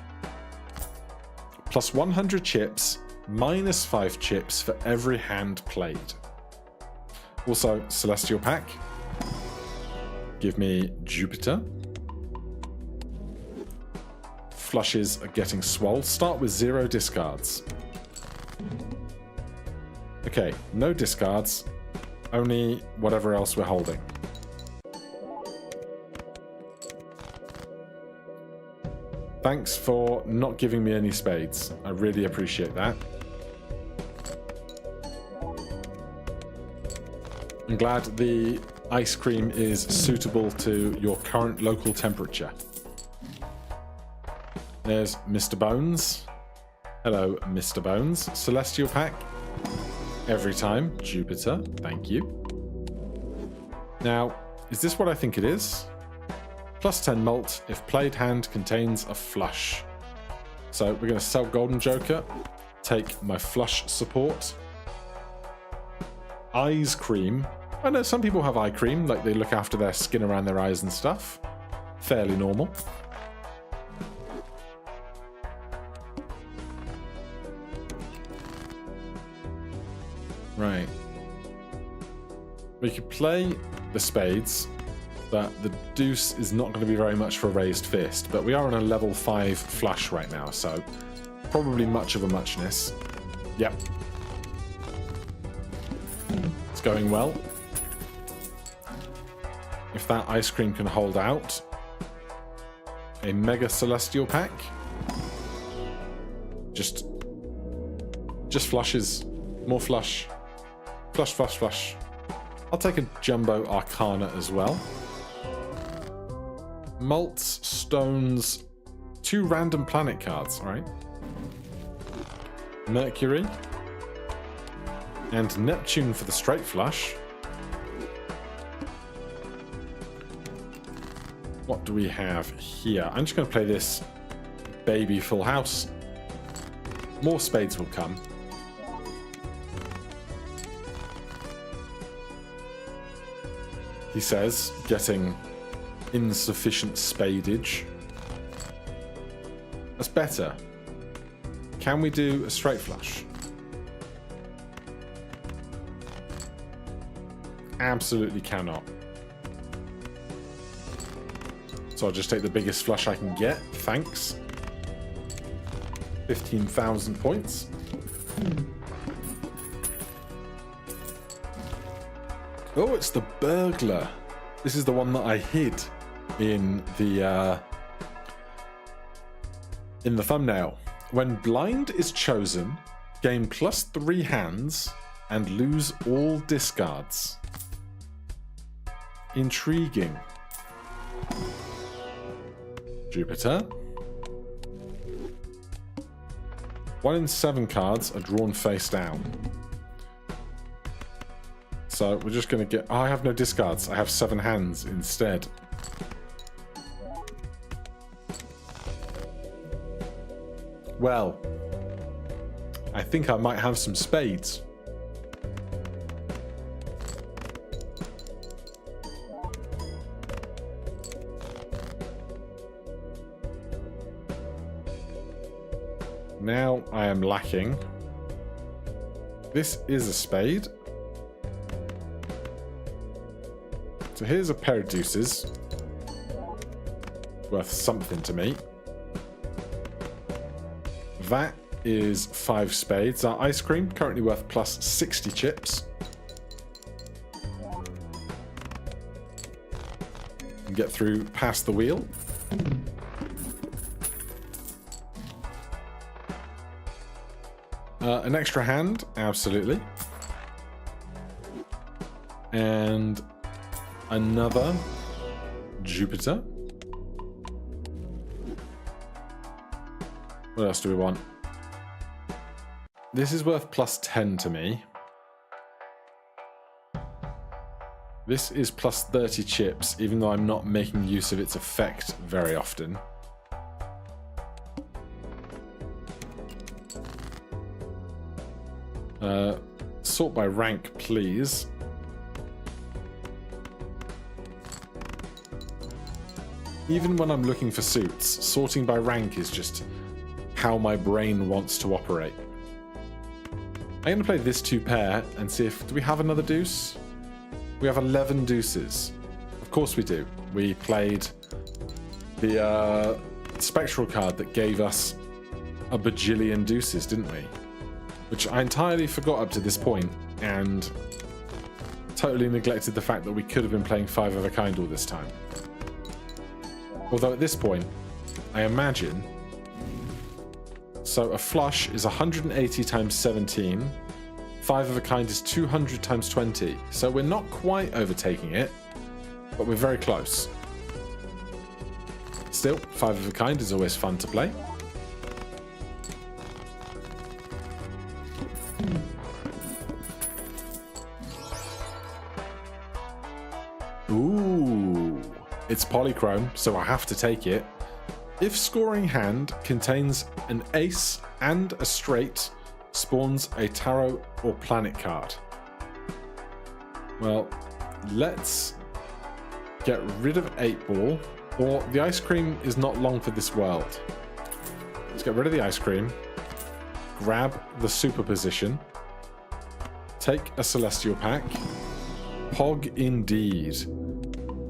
Plus 100 chips, minus 5 chips for every hand played. Also, Celestial Pack. Give me Jupiter. Flushes are getting swole. Start with 0 discards. Okay, no discards. Only whatever else we're holding. Thanks for not giving me any spades. I really appreciate that. I'm glad the ice cream is suitable to your current local temperature. There's Mr. Bones. Hello, Mr. Bones. Celestial Pack. Every time. Jupiter. Thank you. Now, is this what I think it is? Plus 10 malt if played hand contains a flush. So we're going to sell Golden Joker. Take my flush support. Eyes cream. I know some people have eye cream, like they look after their skin around their eyes and stuff. Fairly normal. Right. We could play the spades, but the deuce is not going to be very much for a raised fist. But we are on a level 5 flush right now, so probably much of a muchness. Yep. It's going well. If that ice cream can hold out. A Mega Celestial Pack. Just flushes. More flush. Flush, flush, flush. I'll take a Jumbo Arcana as well. Malts, stones, 2 random planet cards, alright. Mercury. And Neptune for the straight flush. What do we have here? I'm just going to play this baby full house. More spades will come. He says, getting insufficient spadage. That's better. Can we do a straight flush? Absolutely cannot. So I'll just take the biggest flush I can get. Thanks. 15,000 points. Oh, it's the burglar. This is the one that I hid in the thumbnail. When blind is chosen, gain +3 hands and lose all discards. Intriguing. Jupiter. 1 in 7 cards are drawn face down. So we're just going to get... Oh, I have no discards. I have 7 hands instead. Well, I think I might have some spades. Now I am lacking. This is a spade. So here's a pair of deuces. Worth something to me. That is 5 spades. Our ice cream, currently worth +60 chips. And get through past the wheel. An extra hand, absolutely. And another Jupiter. What else do we want? This is worth +10 to me. This is +30 chips, even though I'm not making use of its effect very often. Sort by rank, please. Even when I'm looking for suits, sorting by rank is just how my brain wants to operate. I'm going to play this 2-pair and see if... Do we have another deuce? We have 11 deuces. Of course we do. We played the spectral card that gave us a bajillion deuces, didn't we? Which I entirely forgot up to this point, and totally neglected the fact that we could have been playing 5 of a kind all this time. Although at this point, I imagine... So a flush is 180 times 17. 5 of a kind is 200 times 20. So we're not quite overtaking it, but we're very close. Still, 5 of a kind is always fun to play. Ooh, it's polychrome, so I have to take it. If scoring hand contains an ace and a straight, spawns a tarot or planet card. Well, let's get rid of 8-ball, or the ice cream is not long for this world. Let's get rid of the ice cream, grab the superposition, take a celestial pack, pog indeed,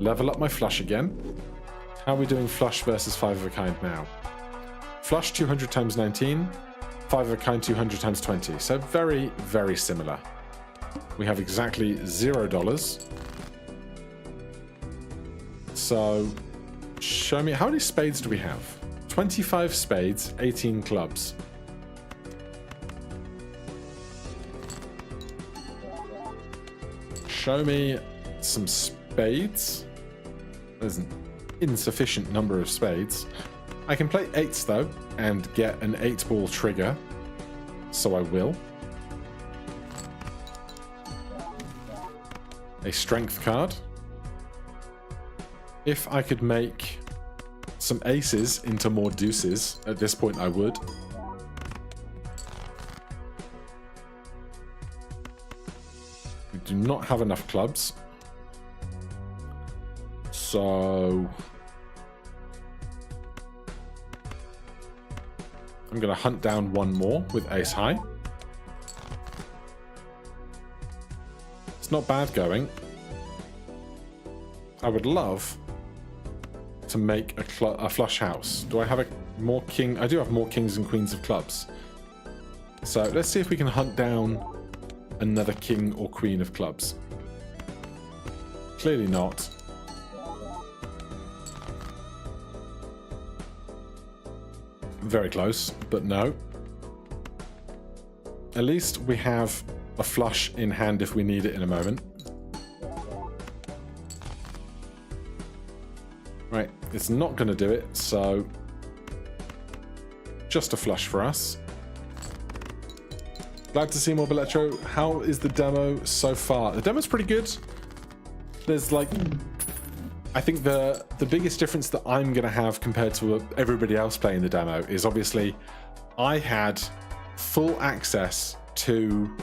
level up my flush again. How are we doing flush versus 5 of a kind now? Flush 200 times 19, 5 of a kind 200 times 20. So very, very similar. We have exactly $0. So show me, how many spades do we have? 25 spades, 18 clubs. Show me some spades. There's an insufficient number of spades. I can play 8s though and get an 8-ball trigger, so I will. A strength card. If I could make some aces into more deuces, at this point I would. We do not have enough clubs. So I'm going to hunt down one more with ace high. It's not bad going. I would love to make a flush house. Do I have more king? I do have more kings and queens of clubs. So let's see if we can hunt down another king or queen of clubs. Clearly not. Very close, but no. At least we have a flush in hand if we need it in a moment. Right, it's not going to do it, so just a flush for us. Glad to see more Balatro. How is the demo so far? The demo's pretty good. There's like... I think the biggest difference that I'm going to have compared to everybody else playing the demo is obviously I had full access to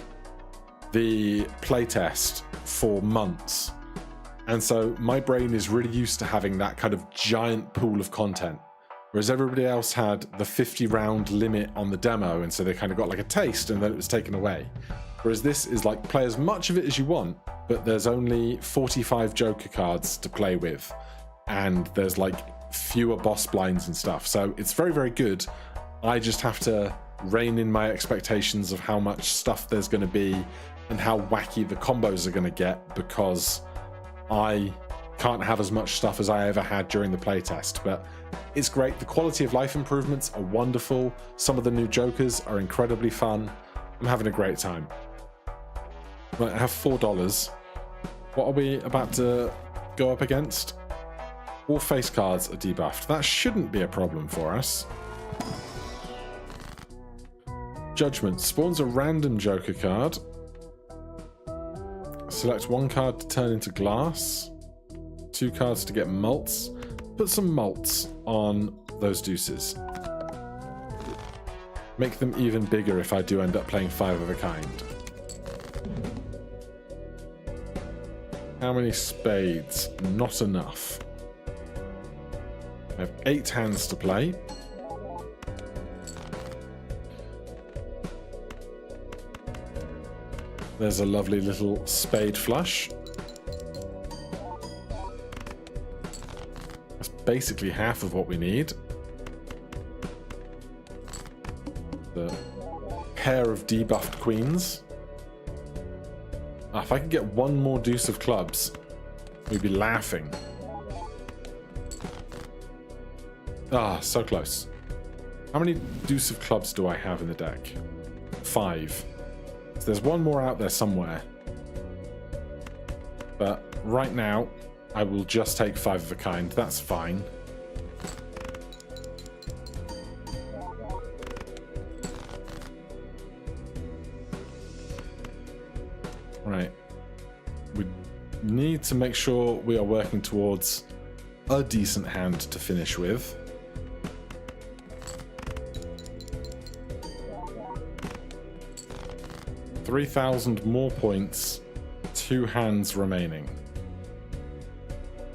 the playtest for months. And so my brain is really used to having that kind of giant pool of content. Whereas everybody else had the 50-round limit on the demo, and so they kind of got like a taste and then it was taken away. Whereas this is like play as much of it as you want, but there's only 45 Joker cards to play with, and there's like fewer boss blinds and stuff. So it's very, very good. I just have to rein in my expectations of how much stuff there's going to be and how wacky the combos are going to get, because I can't have as much stuff as I ever had during the playtest. But it's great. The quality of life improvements are wonderful. Some of the new Jokers are incredibly fun. I'm having a great time. Right, I have $4. What are we about to go up against? All face cards are debuffed. That shouldn't be a problem for us. Judgment spawns a random Joker card. Select one card to turn into glass. 2 cards to get mults. Put some mults on those deuces. Make them even bigger if I do end up playing 5 of a kind. How many spades? Not enough. I have 8 hands to play. There's a lovely little spade flush. That's basically half of what we need. The pair of debuffed queens. If I could get one more deuce of clubs, we'd be laughing. So close. How many deuce of clubs do I have in the deck? 5. So there's one more out there somewhere. But right now, I will just take 5 of a kind. That's fine. Right. We need to make sure we are working towards a decent hand to finish with. $3,000 more points, 2 hands remaining.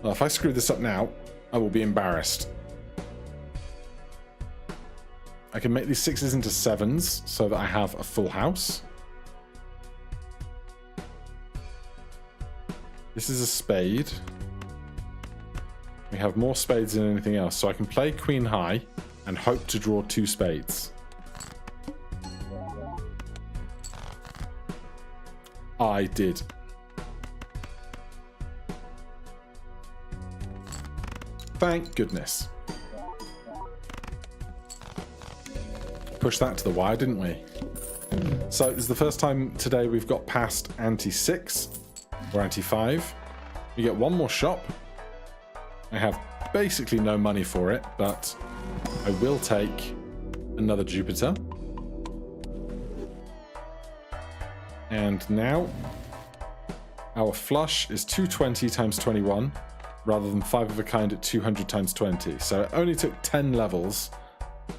Well, if I screw this up now, I will be embarrassed. I can make these 6s into 7s so that I have a full house. This is a spade. We have more spades than anything else, so I can play queen high and hope to draw 2 spades. I did. Thank goodness. Pushed that to the wire, didn't we? So this is the first time today we've got past ante 6 or ante 5. We get one more shop. I have basically no money for it, but I will take another Jupiter. And now our flush is 220 times 21 rather than 5 of a kind at 200 times 20. So it only took 10 levels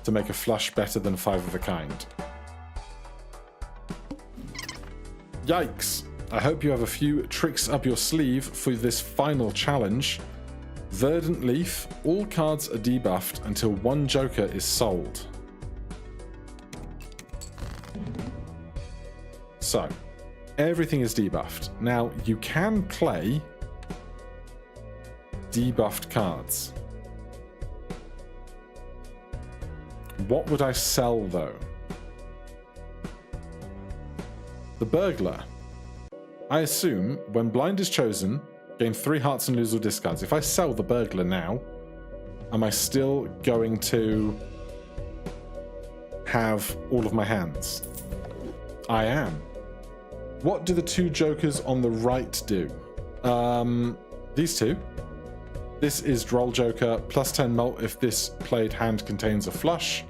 to make a flush better than 5 of a kind. Yikes! I hope you have a few tricks up your sleeve for this final challenge. Verdant Leaf, all cards are debuffed until 1 Joker is sold. So, everything is debuffed. Now, you can play debuffed cards. What would I sell, though? The Burglar. I assume, when blind is chosen, gain 3 hearts and lose all discards. If I sell the Burglar now, am I still going to have all of my hands? I am. What do the 2 jokers on the right do? These 2. This is Droll Joker, plus 10 mult if this played hand contains a flush.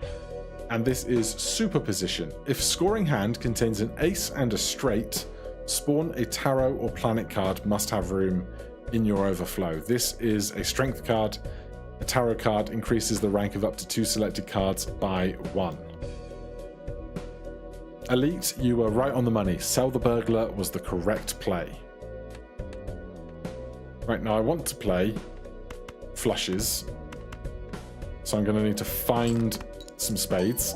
And this is Superposition. If scoring hand contains an ace and a straight, spawn a tarot or planet card must have room in your overflow. This is a strength card. A tarot card increases the rank of up to 2 selected cards by 1. Elite, you were right on the money. Sell the Burglar was the correct play. Right, now I want to play flushes. So I'm going to need to find some spades.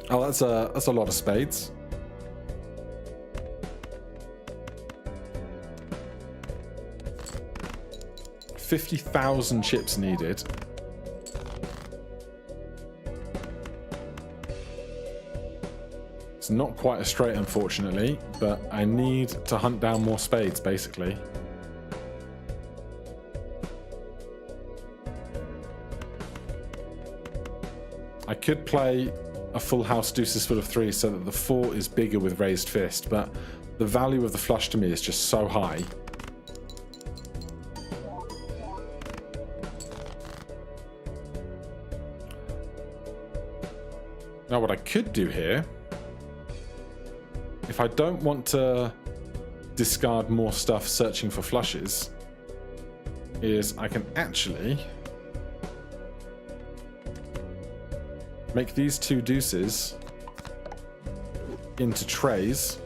Oh, that's a lot of spades. $50,000 chips needed. It's not quite a straight, unfortunately, but I need to hunt down more spades, basically. I could play a full house deuces full of 3 so that the 4 is bigger with raised fist, but the value of the flush to me is just so high. Now what I could do here, if I don't want to discard more stuff searching for flushes, is I can actually make these 2 deuces into trays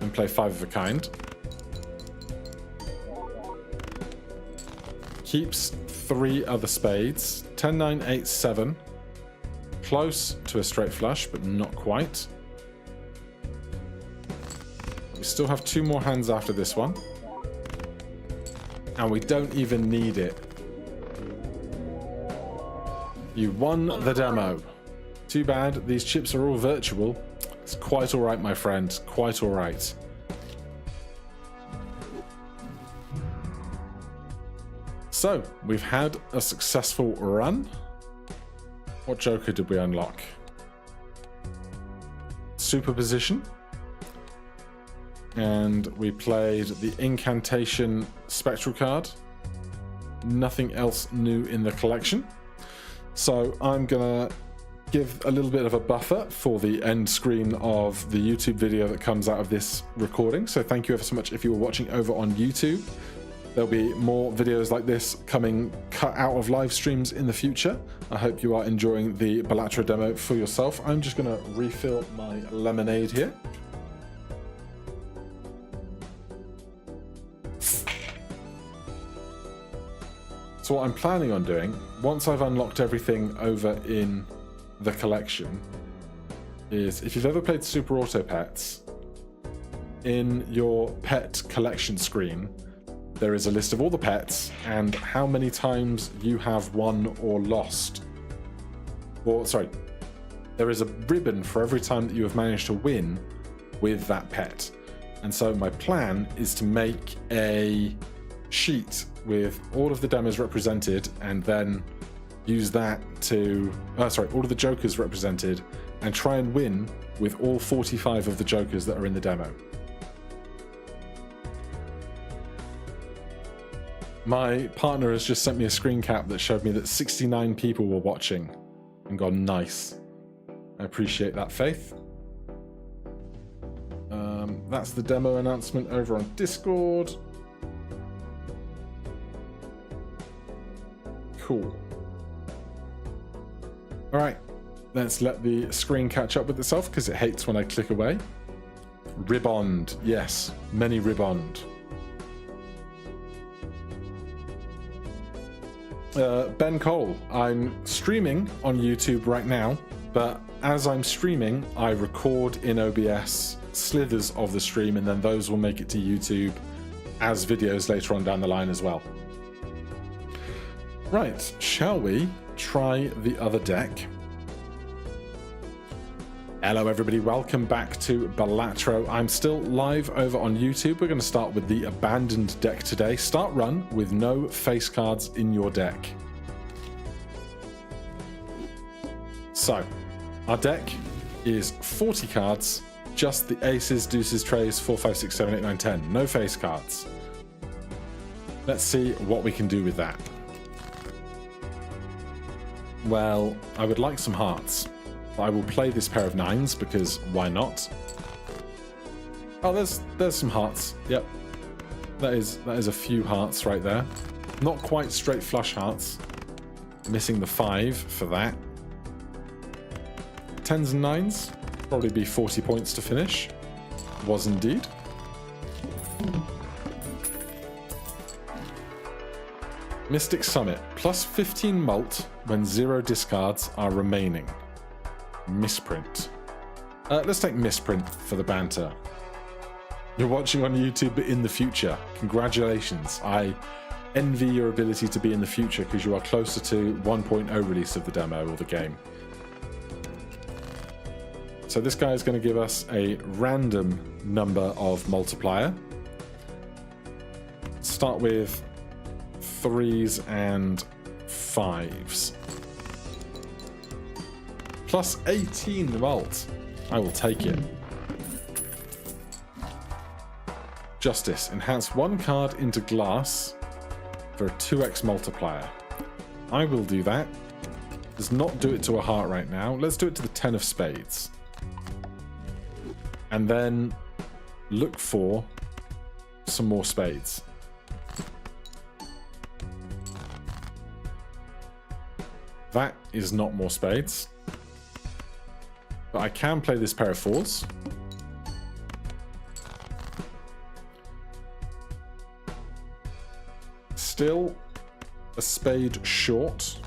and play 5 of a kind. Keeps 3 other spades. 10, 9, 8, 7. Close to a straight flush, but not quite. We still have 2 more hands after this one. And we don't even need it. You won the demo. Too bad, these chips are all virtual. It's quite alright, my friend. Quite alright. So, we've had a successful run. What joker did we unlock? Superposition. And we played the Incantation Spectral card. Nothing else new in the collection. So I'm gonna give a little bit of a buffer for the end screen of the YouTube video that comes out of this recording. So thank you ever so much if you were watching over on YouTube. There'll be more videos like this coming cut out of live streams in the future. I hope you are enjoying the Balatro demo for yourself. I'm just gonna refill my lemonade here. So what I'm planning on doing, once I've unlocked everything over in the collection, is if you've ever played Super Auto Pets, in your pet collection screen, there is a list of all the pets and how many times you have won or lost. Or, sorry, there is a ribbon for every time that you have managed to win with that pet. And so my plan is to make a sheet with all of the demos represented and then use that to, all of the jokers represented and try and win with all 45 of the jokers that are in the demo. My partner has just sent me a screen cap that showed me that 69 people were watching and gone, nice. I appreciate that, Faith. That's the demo announcement over on Discord. Cool. All right, let's let the screen catch up with itself because it hates when I click away. Ribbond, yes, many ribbond. Ben Cole, I'm streaming on YouTube right now, but as I'm streaming, I record in OBS slithers of the stream, and then those will make it to YouTube as videos later on down the line as well. Right, shall we try the other deck? Hello everybody, welcome back to Balatro. I'm still live over on YouTube. We're going to start with the abandoned deck today. Start run with no face cards in your deck. So, our deck is 40 cards, just the aces, deuces, trays, 4, 5, 6, 7, 8, 9, 10. No face cards. Let's see what we can do with that. Well, I would like some hearts. I will play this pair of 9s because why not? Oh, there's some hearts. Yep, that is a few hearts right there. Not quite straight flush hearts. Missing the 5 for that. 10s and 9s probably be 40 points to finish. Was indeed. Mystic Summit plus 15 mult when 0 discards are remaining. Misprint. Let's take misprint for the banter. You're watching on YouTube but in the future. Congratulations. I envy your ability to be in the future because you are closer to 1.0 release of the demo or the game. So this guy is going to give us a random number of multiplier. Start with 3s and 5s. Plus 18 mult. I will take it. Justice. Enhance 1 card into glass for a 2x multiplier. I will do that. Does not do it to a heart right now. Let's do it to the 10 of spades. And then look for some more spades. That is not more spades. But I can play this pair of 4s. still a spade short.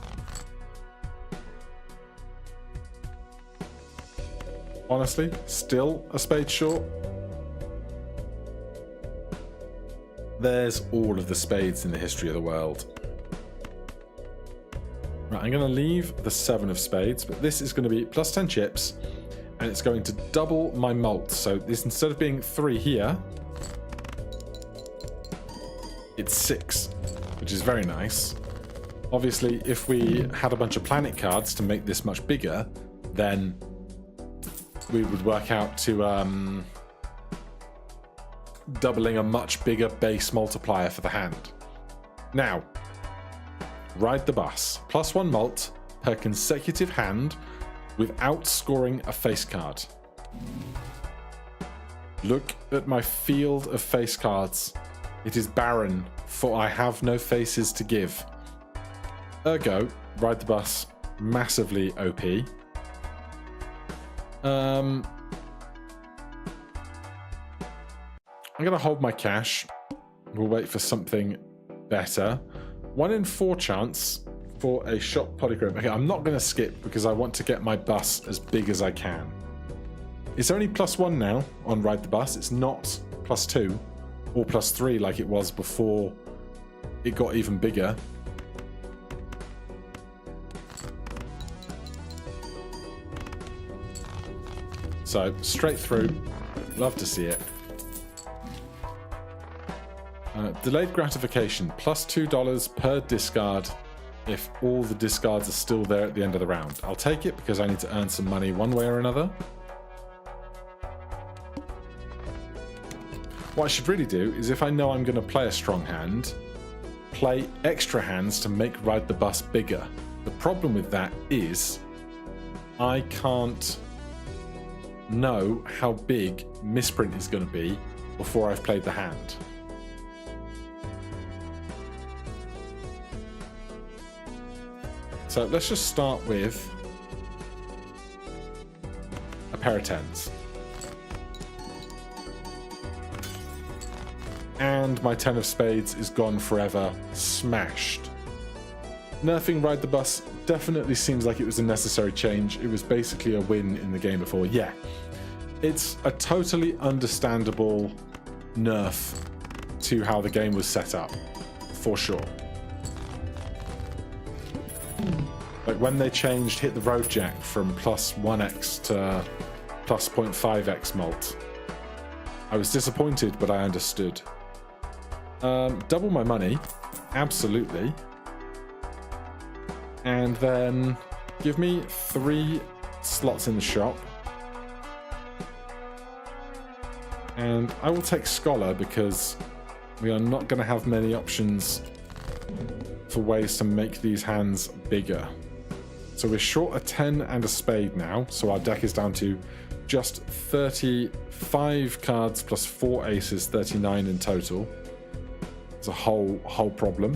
Honestly, still a spade short. There's all of the spades in the history of the world. Right, I'm going to leave the 7 of spades, but this is going to be plus 10 chips, and it's going to double my mult. So this, instead of being 3 here, it's 6, which is very nice. Obviously, if we had a bunch of planet cards to make this much bigger, then we would work out to doubling a much bigger base multiplier for the hand. Now, ride the bus. Plus 1 mult per consecutive hand without scoring a face card. Look at my field of face cards. It is barren, for I have no faces to give. Ergo, ride the bus, massively OP. I'm going to hold my cash. We'll wait for something better. 1 in 4 chance for a shot polychrome. Okay, I'm not going to skip because I want to get my bus as big as I can. It's only plus 1 now on Ride the Bus. It's not plus 2 or plus 3 like it was before it got even bigger. So, straight through. Love to see it. Delayed gratification, plus $2 per discard if all the discards are still there at the end of the round. I'll take it because I need to earn some money one way or another. What I should really do is, if I know I'm going to play a strong hand, play extra hands to make Ride the Bus bigger. The problem with that is I can't know how big Misprint is going to be before I've played the hand. So let's just start with a pair of 10s. And my 10 of spades is gone forever, smashed. Nerfing Ride the Bus definitely seems like it was a necessary change. It was basically a win in the game before. Yeah, it's a totally understandable nerf to how the game was set up, for sure. Like when they changed Hit the Road Jack from plus 1x to plus 0.5x mult, I was disappointed, but I understood. Double my money, absolutely. And then give me 3 slots in the shop. And I will take Scholar because we are not going to have many options for ways to make these hands bigger. So we're short a 10 and a spade now, so our deck is down to just 35 cards plus 4 aces, 39 in total. It's a whole problem.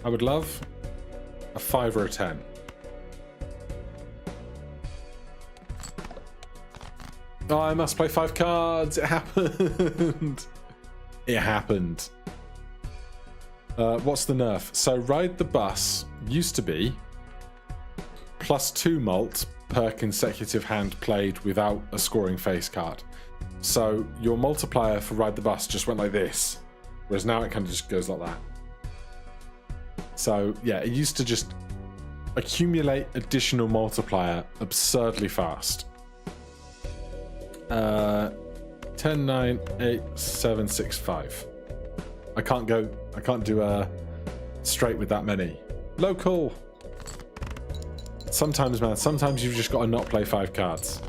I would love a 5 or a 10. Oh, I must play 5 cards. It happened. It happened. What's the nerf? So Ride the Bus used to be plus 2 mult per consecutive hand played without a scoring face card. So your multiplier for Ride the Bus just went like this, whereas now it kind of just goes like that. So yeah, it used to just accumulate additional multiplier absurdly fast. 10, 9, 8, 7, 6, 5. I can't do a straight with that many. Local. Sometimes, man, sometimes you've just got to not play 5 cards.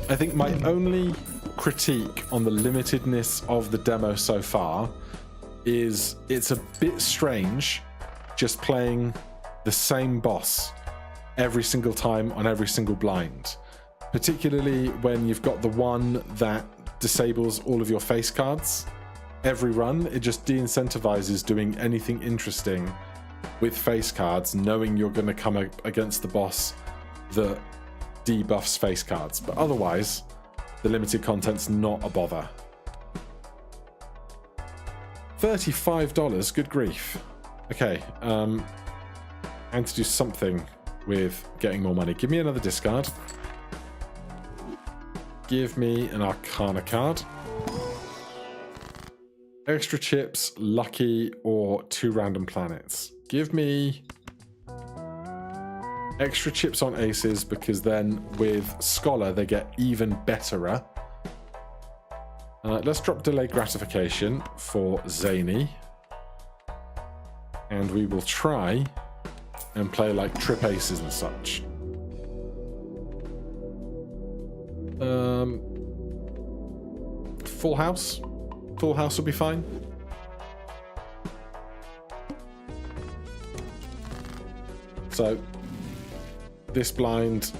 I think my only critique on the limitedness of the demo so far is it's a bit strange just playing the same boss every single time on every single blind. Particularly when you've got the one that disables all of your face cards. Every run, it just de-incentivizes doing anything interesting with face cards, knowing you're going to come against the boss that debuffs face cards, but otherwise the limited content's not a bother. $35, good grief. Okay, and to do something with getting more money. Give me another discard. Give me an Arcana card. Extra chips, lucky, or 2 random planets. Give me extra chips on aces, because then with Scholar they get even betterer. Let's drop delayed gratification for Zany. And we will try and play like trip aces and such. Full house. Full house will be fine. So this blind,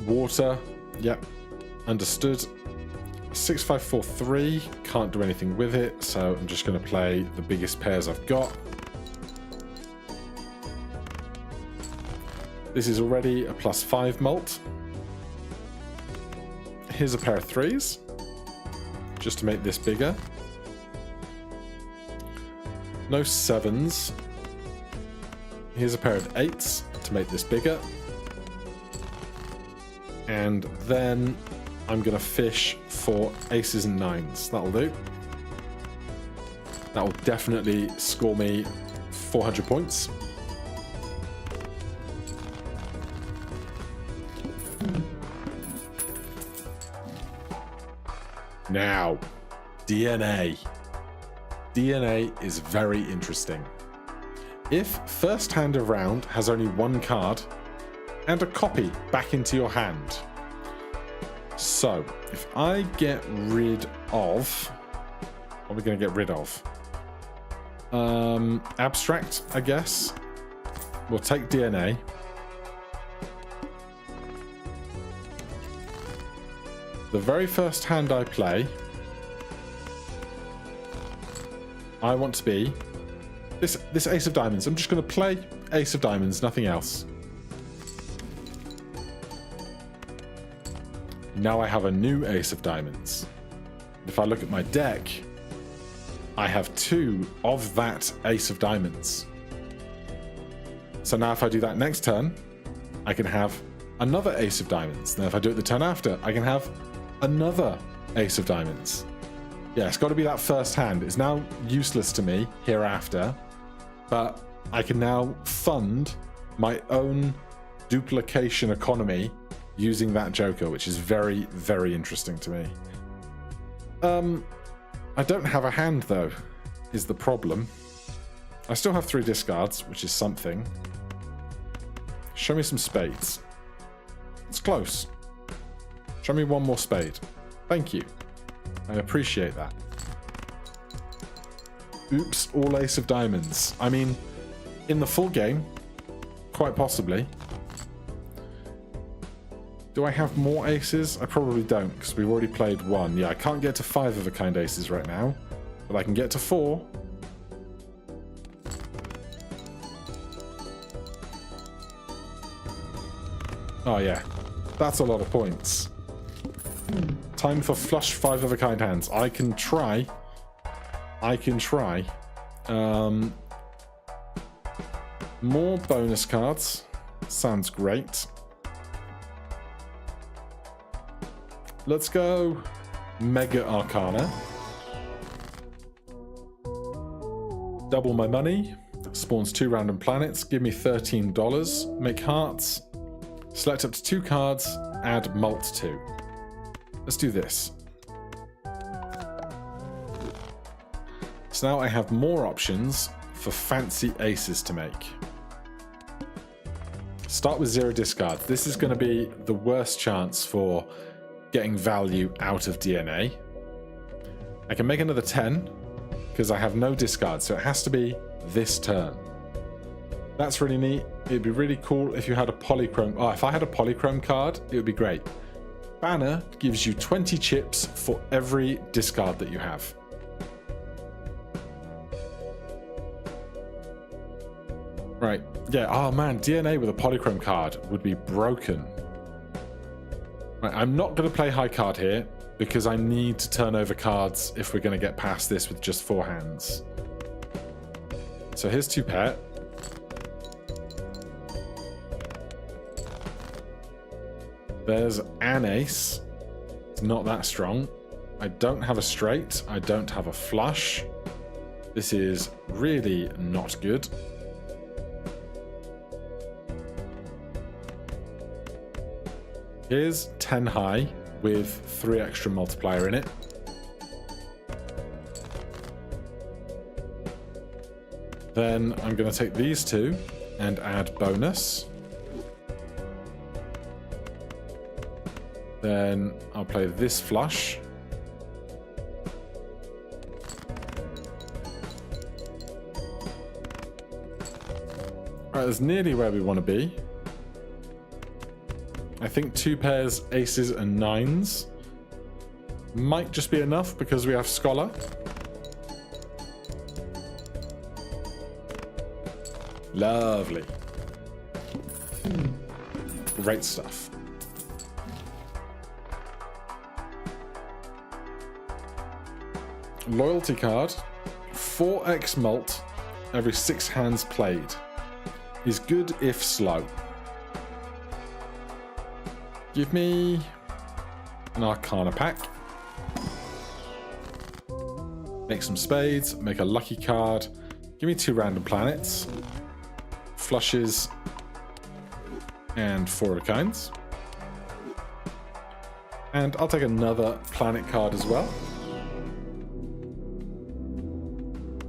water, yep, understood. 6543, can't do anything with it, so I'm just going to play the biggest pairs I've got. This is already a +5 mult. Here's a pair of 3s, just to make this bigger. No 7s. Here's a pair of 8s to make this bigger. And then I'm going to fish for aces and 9s. That'll do. That will definitely score me 400 points. Now, DNA. DNA is very interesting. If first hand of round has only 1 card and a copy back into your hand. So, if I get rid of... What are we going to get rid of? Abstract, I guess. We'll take DNA. The very first hand I play, I want to be this ace of diamonds. I'm just going to play ace of diamonds, nothing else. Now I have a new ace of diamonds. If I look at my deck, I have 2 of that ace of diamonds. So now if I do that next turn, I can have another ace of diamonds. Now if I do it the turn after, I can have another ace of diamonds. Yeah, it's got to be that first hand. It's now useless to me hereafter, but I can now fund my own duplication economy using that Joker, which is very, very interesting to me. I don't have a hand, though, is the problem. I still have 3 discards, which is something. Show me some spades. It's close. Show me 1 more spade. Thank you. I appreciate that. Oops, all ace of diamonds. I mean, in the full game, quite possibly. Do I have more aces? I probably don't, because we've already played 1. Yeah, I can't get to 5 of a kind aces right now, but I can get to 4. Oh yeah, that's a lot of points. Time for flush 5 of a kind hands. I can try. More bonus cards. Sounds great. Let's go Mega Arcana. Double my money. Spawns 2 random planets. Give me $13. Make hearts. Select up to 2 cards. Add mult 2. Let's do this. So now I have more options for fancy aces to make. Start with 0 discards. This is going to be the worst chance for getting value out of DNA. I can make another 10 because I have no discards, so it has to be this turn. That's really neat. It'd be really cool if you had a polychrome. Oh, if I had a polychrome card, it would be great. Banner gives you 20 chips for every discard that you have. Right, yeah, oh man, DNA with a polychrome card would be broken. Right, I'm not going to play high card here because I need to turn over cards if we're going to get past this with just 4 hands. So here's 2 pair. There's an ace. It's not that strong. I don't have a straight. I don't have a flush. This is really not good. Here's 10 high with 3 extra multiplier in it. Then I'm going to take these 2 and add bonus. Then I'll play this flush. Right, that's nearly where we want to be. I think 2 pairs, aces and 9s might just be enough because we have Scholar. Lovely. Great stuff. Loyalty card. 4x mult every 6 hands played. Is good if slow. Give me an Arcana pack. Make some spades. Make a lucky card. Give me 2 random planets. Flushes. And 4 of kinds. And I'll take another planet card as well.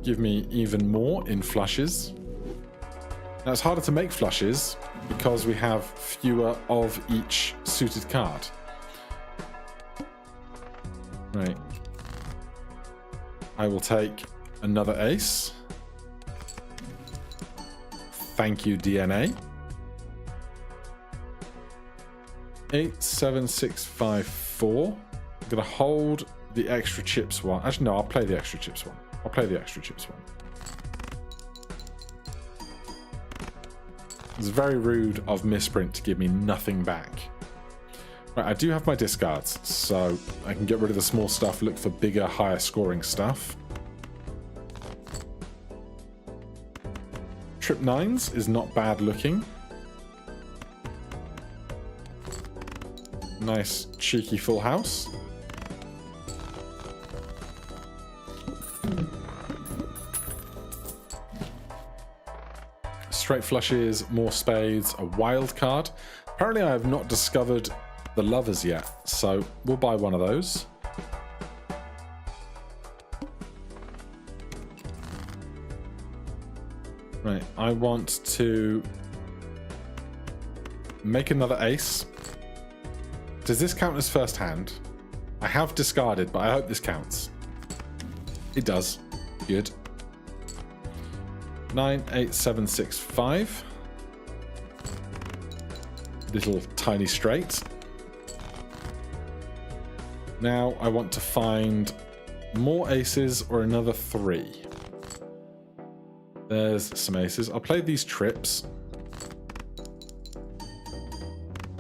Give me even more in flushes. Now it's harder to make flushes because we have fewer of each suited card. Right. I will take another ace. Thank you, DNA. 8, 7, 6, 5, 4. I'm going to hold the extra chips one. Actually, no, I'll play the extra chips one. I'll play the extra chips one. It's very rude of Misprint to give me nothing back. Right, I do have my discards, so I can get rid of the small stuff, look for bigger, higher scoring stuff. Trip 9s is not bad looking. Nice, cheeky full house. Straight flushes, more spades, a wild card. Apparently I have not discovered the lovers yet, so we'll buy one of those. Right, I want to make another ace. Does this count as first hand? I have discarded, but I hope this counts. It does. Good. 9, 8, 7, 6, 5. Little tiny straight. Now I want to find more aces or another 3. There's some aces. I'll play these trips.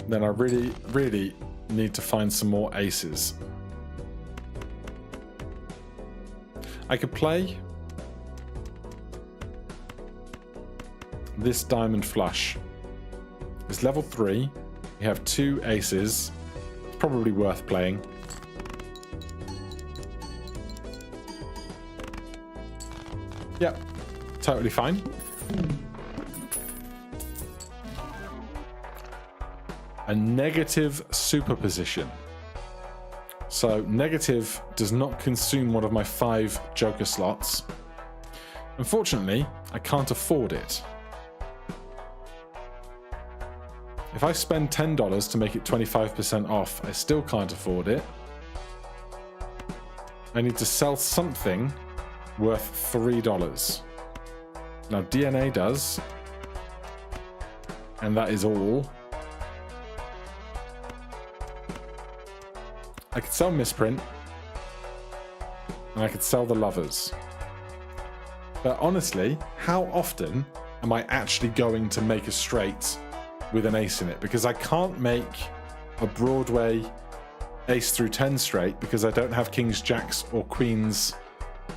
Then I really need to find some more aces. I could play this diamond flush. It's level 3. We have 2 aces. It's probably worth playing. Yep, totally fine. A negative superposition. So negative does not consume one of my 5 joker slots. Unfortunately, I can't afford it. If I spend $10 to make it 25% off, I still can't afford it. I need to sell something worth $3. Now DNA does, and that is all. I could sell Misprint, and I could sell the lovers. But honestly, how often am I actually going to make a straight with an ace in it? Because I can't make a Broadway ace through 10 straight because I don't have kings, jacks, or queens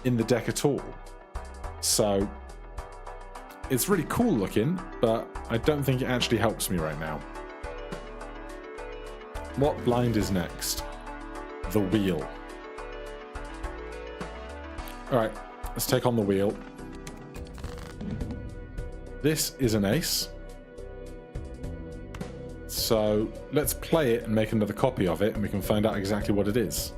in the deck at all. So it's really cool looking, but I don't think it actually helps me right now. What blind is next? The wheel. Alright, let's take on the wheel. This is an ace. So let's play it and make another copy of it and we can find out exactly what it is.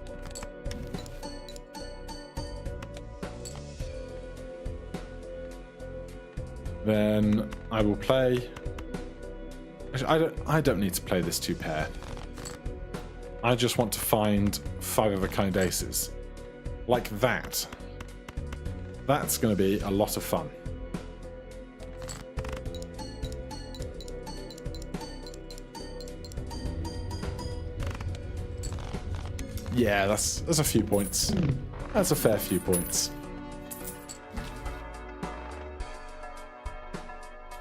Then I will play... Actually, I don't need to play this 2-pair. I just want to find 5-of-a-kind aces. Like that. That's going to be a lot of fun. Yeah, that's a few points. That's a fair few points.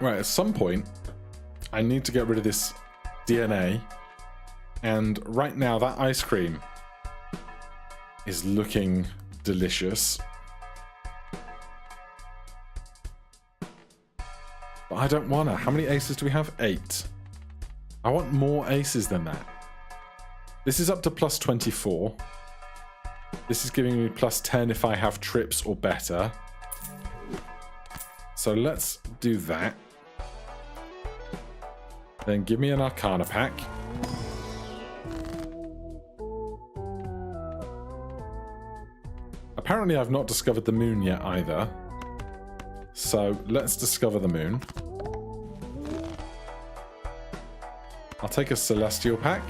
Right, at some point, I need to get rid of this DNA. And right now, that ice cream is looking delicious. But I don't want to. How many aces do we have? 8. I want more aces than that. This is up to plus 24. This is giving me plus 10 if I have trips or better. So let's do that. Then give me an Arcana pack. Apparently I've not discovered the moon yet either. So let's discover the moon. I'll take a Celestial pack.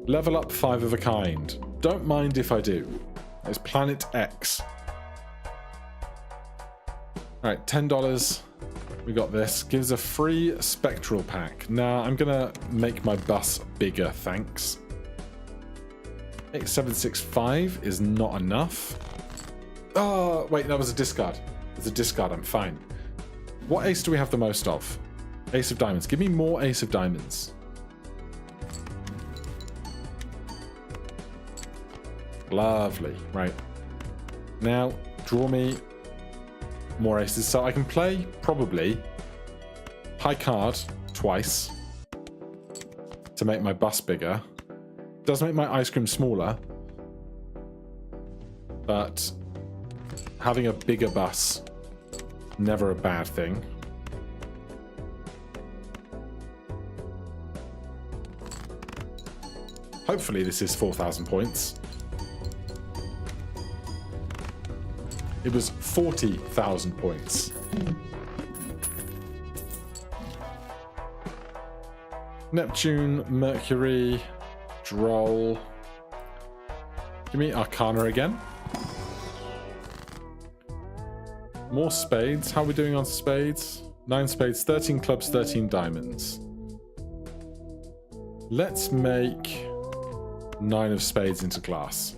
Level up 5-of-a-kind. Don't mind if I do. It's Planet X. Alright, $10. We got this. Gives a free Spectral pack. Now, I'm going to make my bus bigger, thanks. 8765 is not enough. Oh, wait, that was a discard. It's a discard, I'm fine. What ace do we have the most of? Ace of Diamonds. Give me more Ace of Diamonds. Lovely. Right. Now, draw me more aces. So I can play, probably, high card twice to make my bus bigger. Does make my ice cream smaller. But having a bigger bus, never a bad thing. Hopefully this is 4,000 points. It was 40,000 points. Neptune, Mercury, Droll. Give me Arcana again. More spades. How are we doing on spades? 9 spades, 13 clubs, 13 diamonds. Let's make 9 of spades into glass.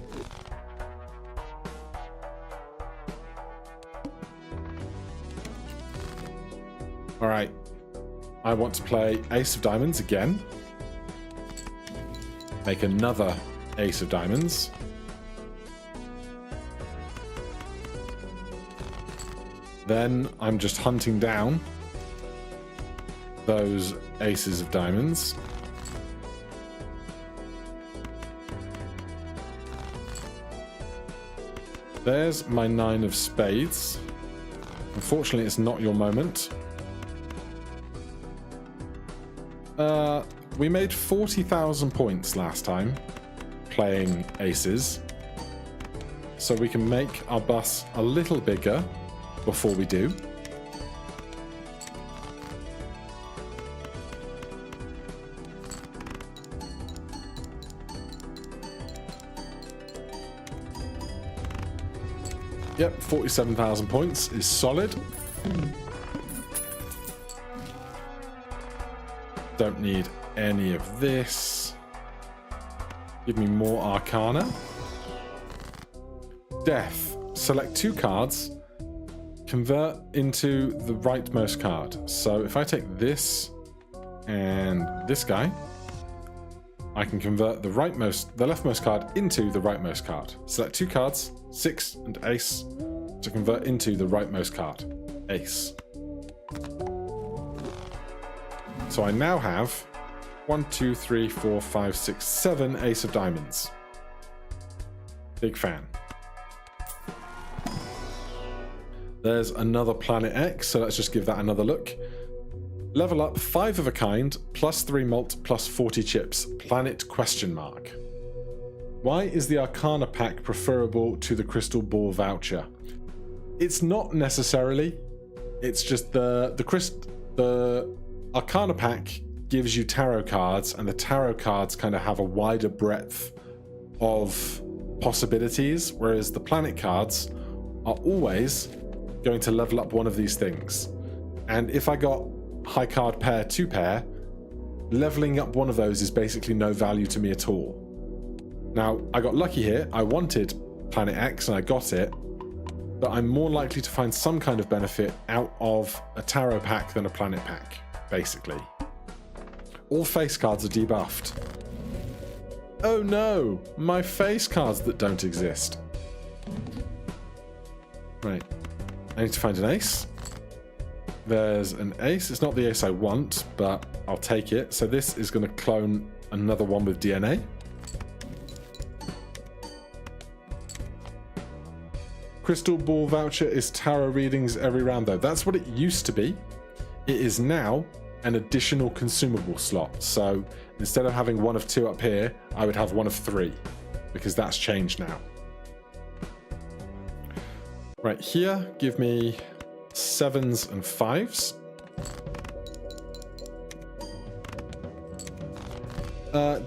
Alright, I want to play Ace of Diamonds again. Make another Ace of Diamonds. Then I'm just hunting down those Aces of Diamonds. There's my 9 of spades. Unfortunately, it's not your moment. We made 40,000 points last time playing aces. So we can make our bus a little bigger before we do. Yep, 47,000 points is solid. Don't need any of this. Give me more Arcana. Death. Select 2 cards. Convert into the rightmost card. So if I take this and this guy, I can convert the leftmost card into the rightmost card. Select 2 cards, 6 and ace, to convert into the rightmost card, ace. So I now have 1, 2, 3, 4, 5, 6, 7 ace of diamonds. Big fan. There's another Planet X, so let's just give that another look. Level up 5 of a kind, plus 3 malt, plus 40 chips. Planet ? Why is the Arcana pack preferable to the Crystal Ball voucher? It's not necessarily. It's just the Arcana pack gives you tarot cards, and the tarot cards kind of have a wider breadth of possibilities, whereas the planet cards are always going to level up one of these things. And if I got high card pair, 2 pair, leveling up one of those is basically no value to me at all. Now, I got lucky here. I wanted Planet X and I got it, but I'm more likely to find some kind of benefit out of a tarot pack than a planet pack, basically. All face cards are debuffed. Oh no, my face cards that don't exist. Right, I need to find an ace. There's an ace. It's not the ace I want, but I'll take it. So this is going to clone another one with DNA. Crystal Ball voucher is tarot readings every round though. That's what it used to be. It is now an additional consumable slot. So instead of having 1 of 2 up here, I would have 1 of 3 because that's changed now. Right here, give me 7s and 5s.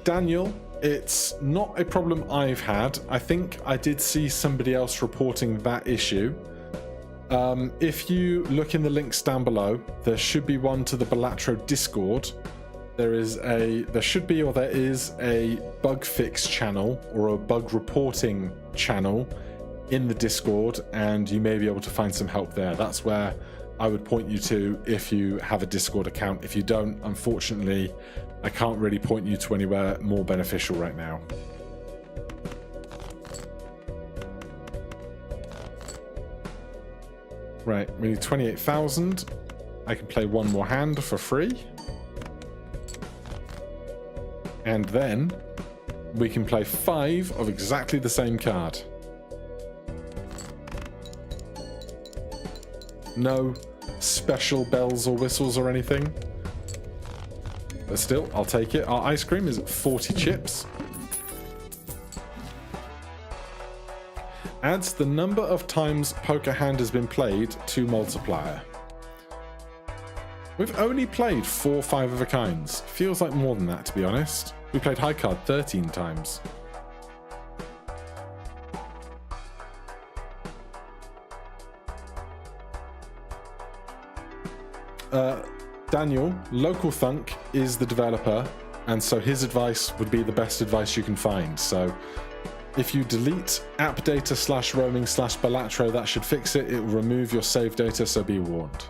Daniel, it's not a problem I've had. I think I did see somebody else reporting that issue. If you look in the links down below, there should be one to the Balatro Discord. There is a bug fix channel or a bug reporting channel in the Discord, and you may be able to find some help there. That's where I would point you to if you have a Discord account. If you don't, unfortunately, I can't really point you to anywhere more beneficial right now. Right, we need 28,000. I can play 1 more hand for free. And then we can play 5 of exactly the same card. No special bells or whistles or anything. But still, I'll take it. Our ice cream is 40 chips. Adds the number of times poker hand has been played to multiplier. We've only played 4 5 of a kinds. Feels like more than that, to be honest. We played high card 13 times. Daniel, Local Thunk is the developer, and so his advice would be the best advice you can find. So if you delete app data /roaming /Balatro, that should fix it. It will remove your save data, so be warned.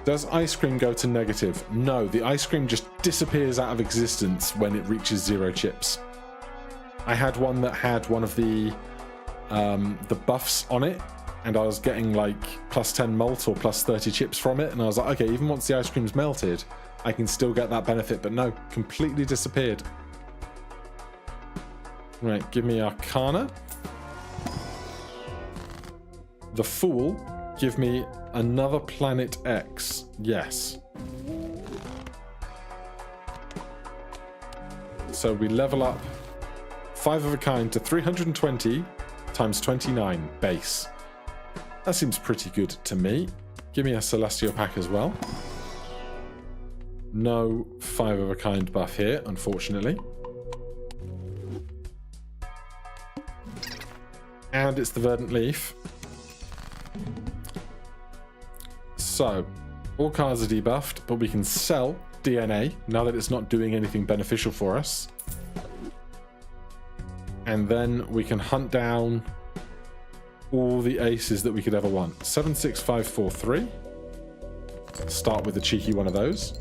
Does ice cream go to negative? No, the ice cream just disappears out of existence when it reaches 0 chips. I had one that had one of the buffs on it, and I was getting like plus 10 malt or plus 30 chips from it, and I was like, okay, even once the ice cream's melted, I can still get that benefit, but no, completely disappeared. Right, give me Arcana. The Fool, give me another Planet X. Yes. So we level up 5 of a kind to 320 times 29 base. That seems pretty good to me. Give me a Celestial pack as well. No 5 of a kind buff here, unfortunately. And it's the Verdant Leaf. So, all cards are debuffed, but we can sell DNA now that it's not doing anything beneficial for us. And then we can hunt down all the aces that we could ever want. 7, 6, 5, 4, 3. Start with a cheeky one of those.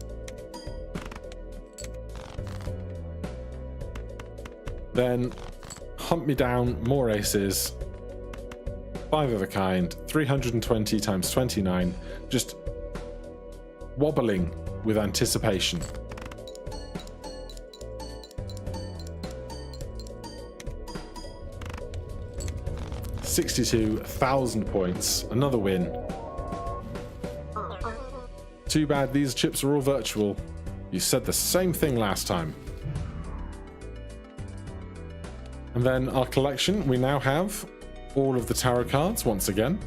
Then hunt me down more aces. 5 of a kind, 320 times 29, just wobbling with anticipation. $62,000 points, another win. Too bad these chips are all virtual. You said the same thing last time. And then our collection, we now have all of the tarot cards once again.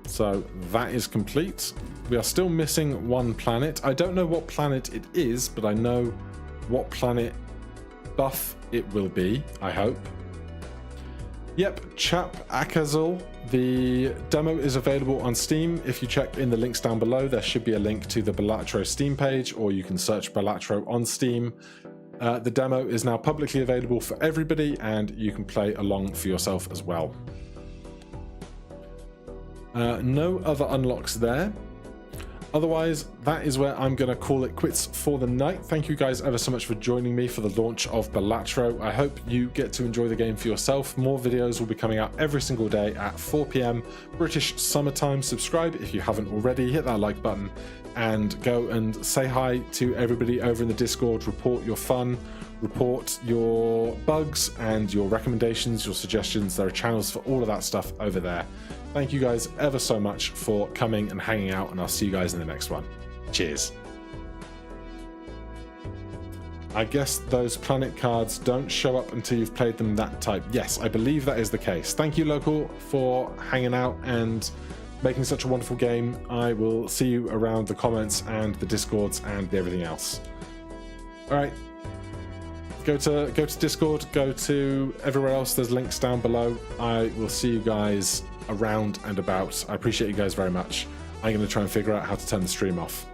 So that is complete. We are still missing one planet. I don't know what planet it is, but I know what planet buff it will be, I hope. Yep, Chap Akazul. The demo is available on Steam. If you check in the links down below, there should be a link to the Balatro Steam page, or you can search Balatro on Steam. The demo is now publicly available for everybody, and you can play along for yourself as well. No other unlocks there. Otherwise, that is where I'm going to call it quits for the night. Thank you guys ever so much for joining me for the launch of Balatro. I hope you get to enjoy the game for yourself. More videos will be coming out every single day at 4 PM British summertime. Subscribe if you haven't already. Hit that like button and go and say hi to everybody over in the Discord. Report your fun, report your bugs and your recommendations, your suggestions. There are channels for all of that stuff over there. Thank you guys ever so much for coming and hanging out, and I'll see you guys in the next one. Cheers. I guess those planet cards don't show up until you've played them that type. Yes, I believe that is the case. Thank you, Local, for hanging out and making such a wonderful game. I will see you around the comments and the Discords and everything else. All right. Go to Discord, go to everywhere else. There's links down below. I will see you guys around and about. I appreciate you guys very much. I'm going to try and figure out how to turn the stream off.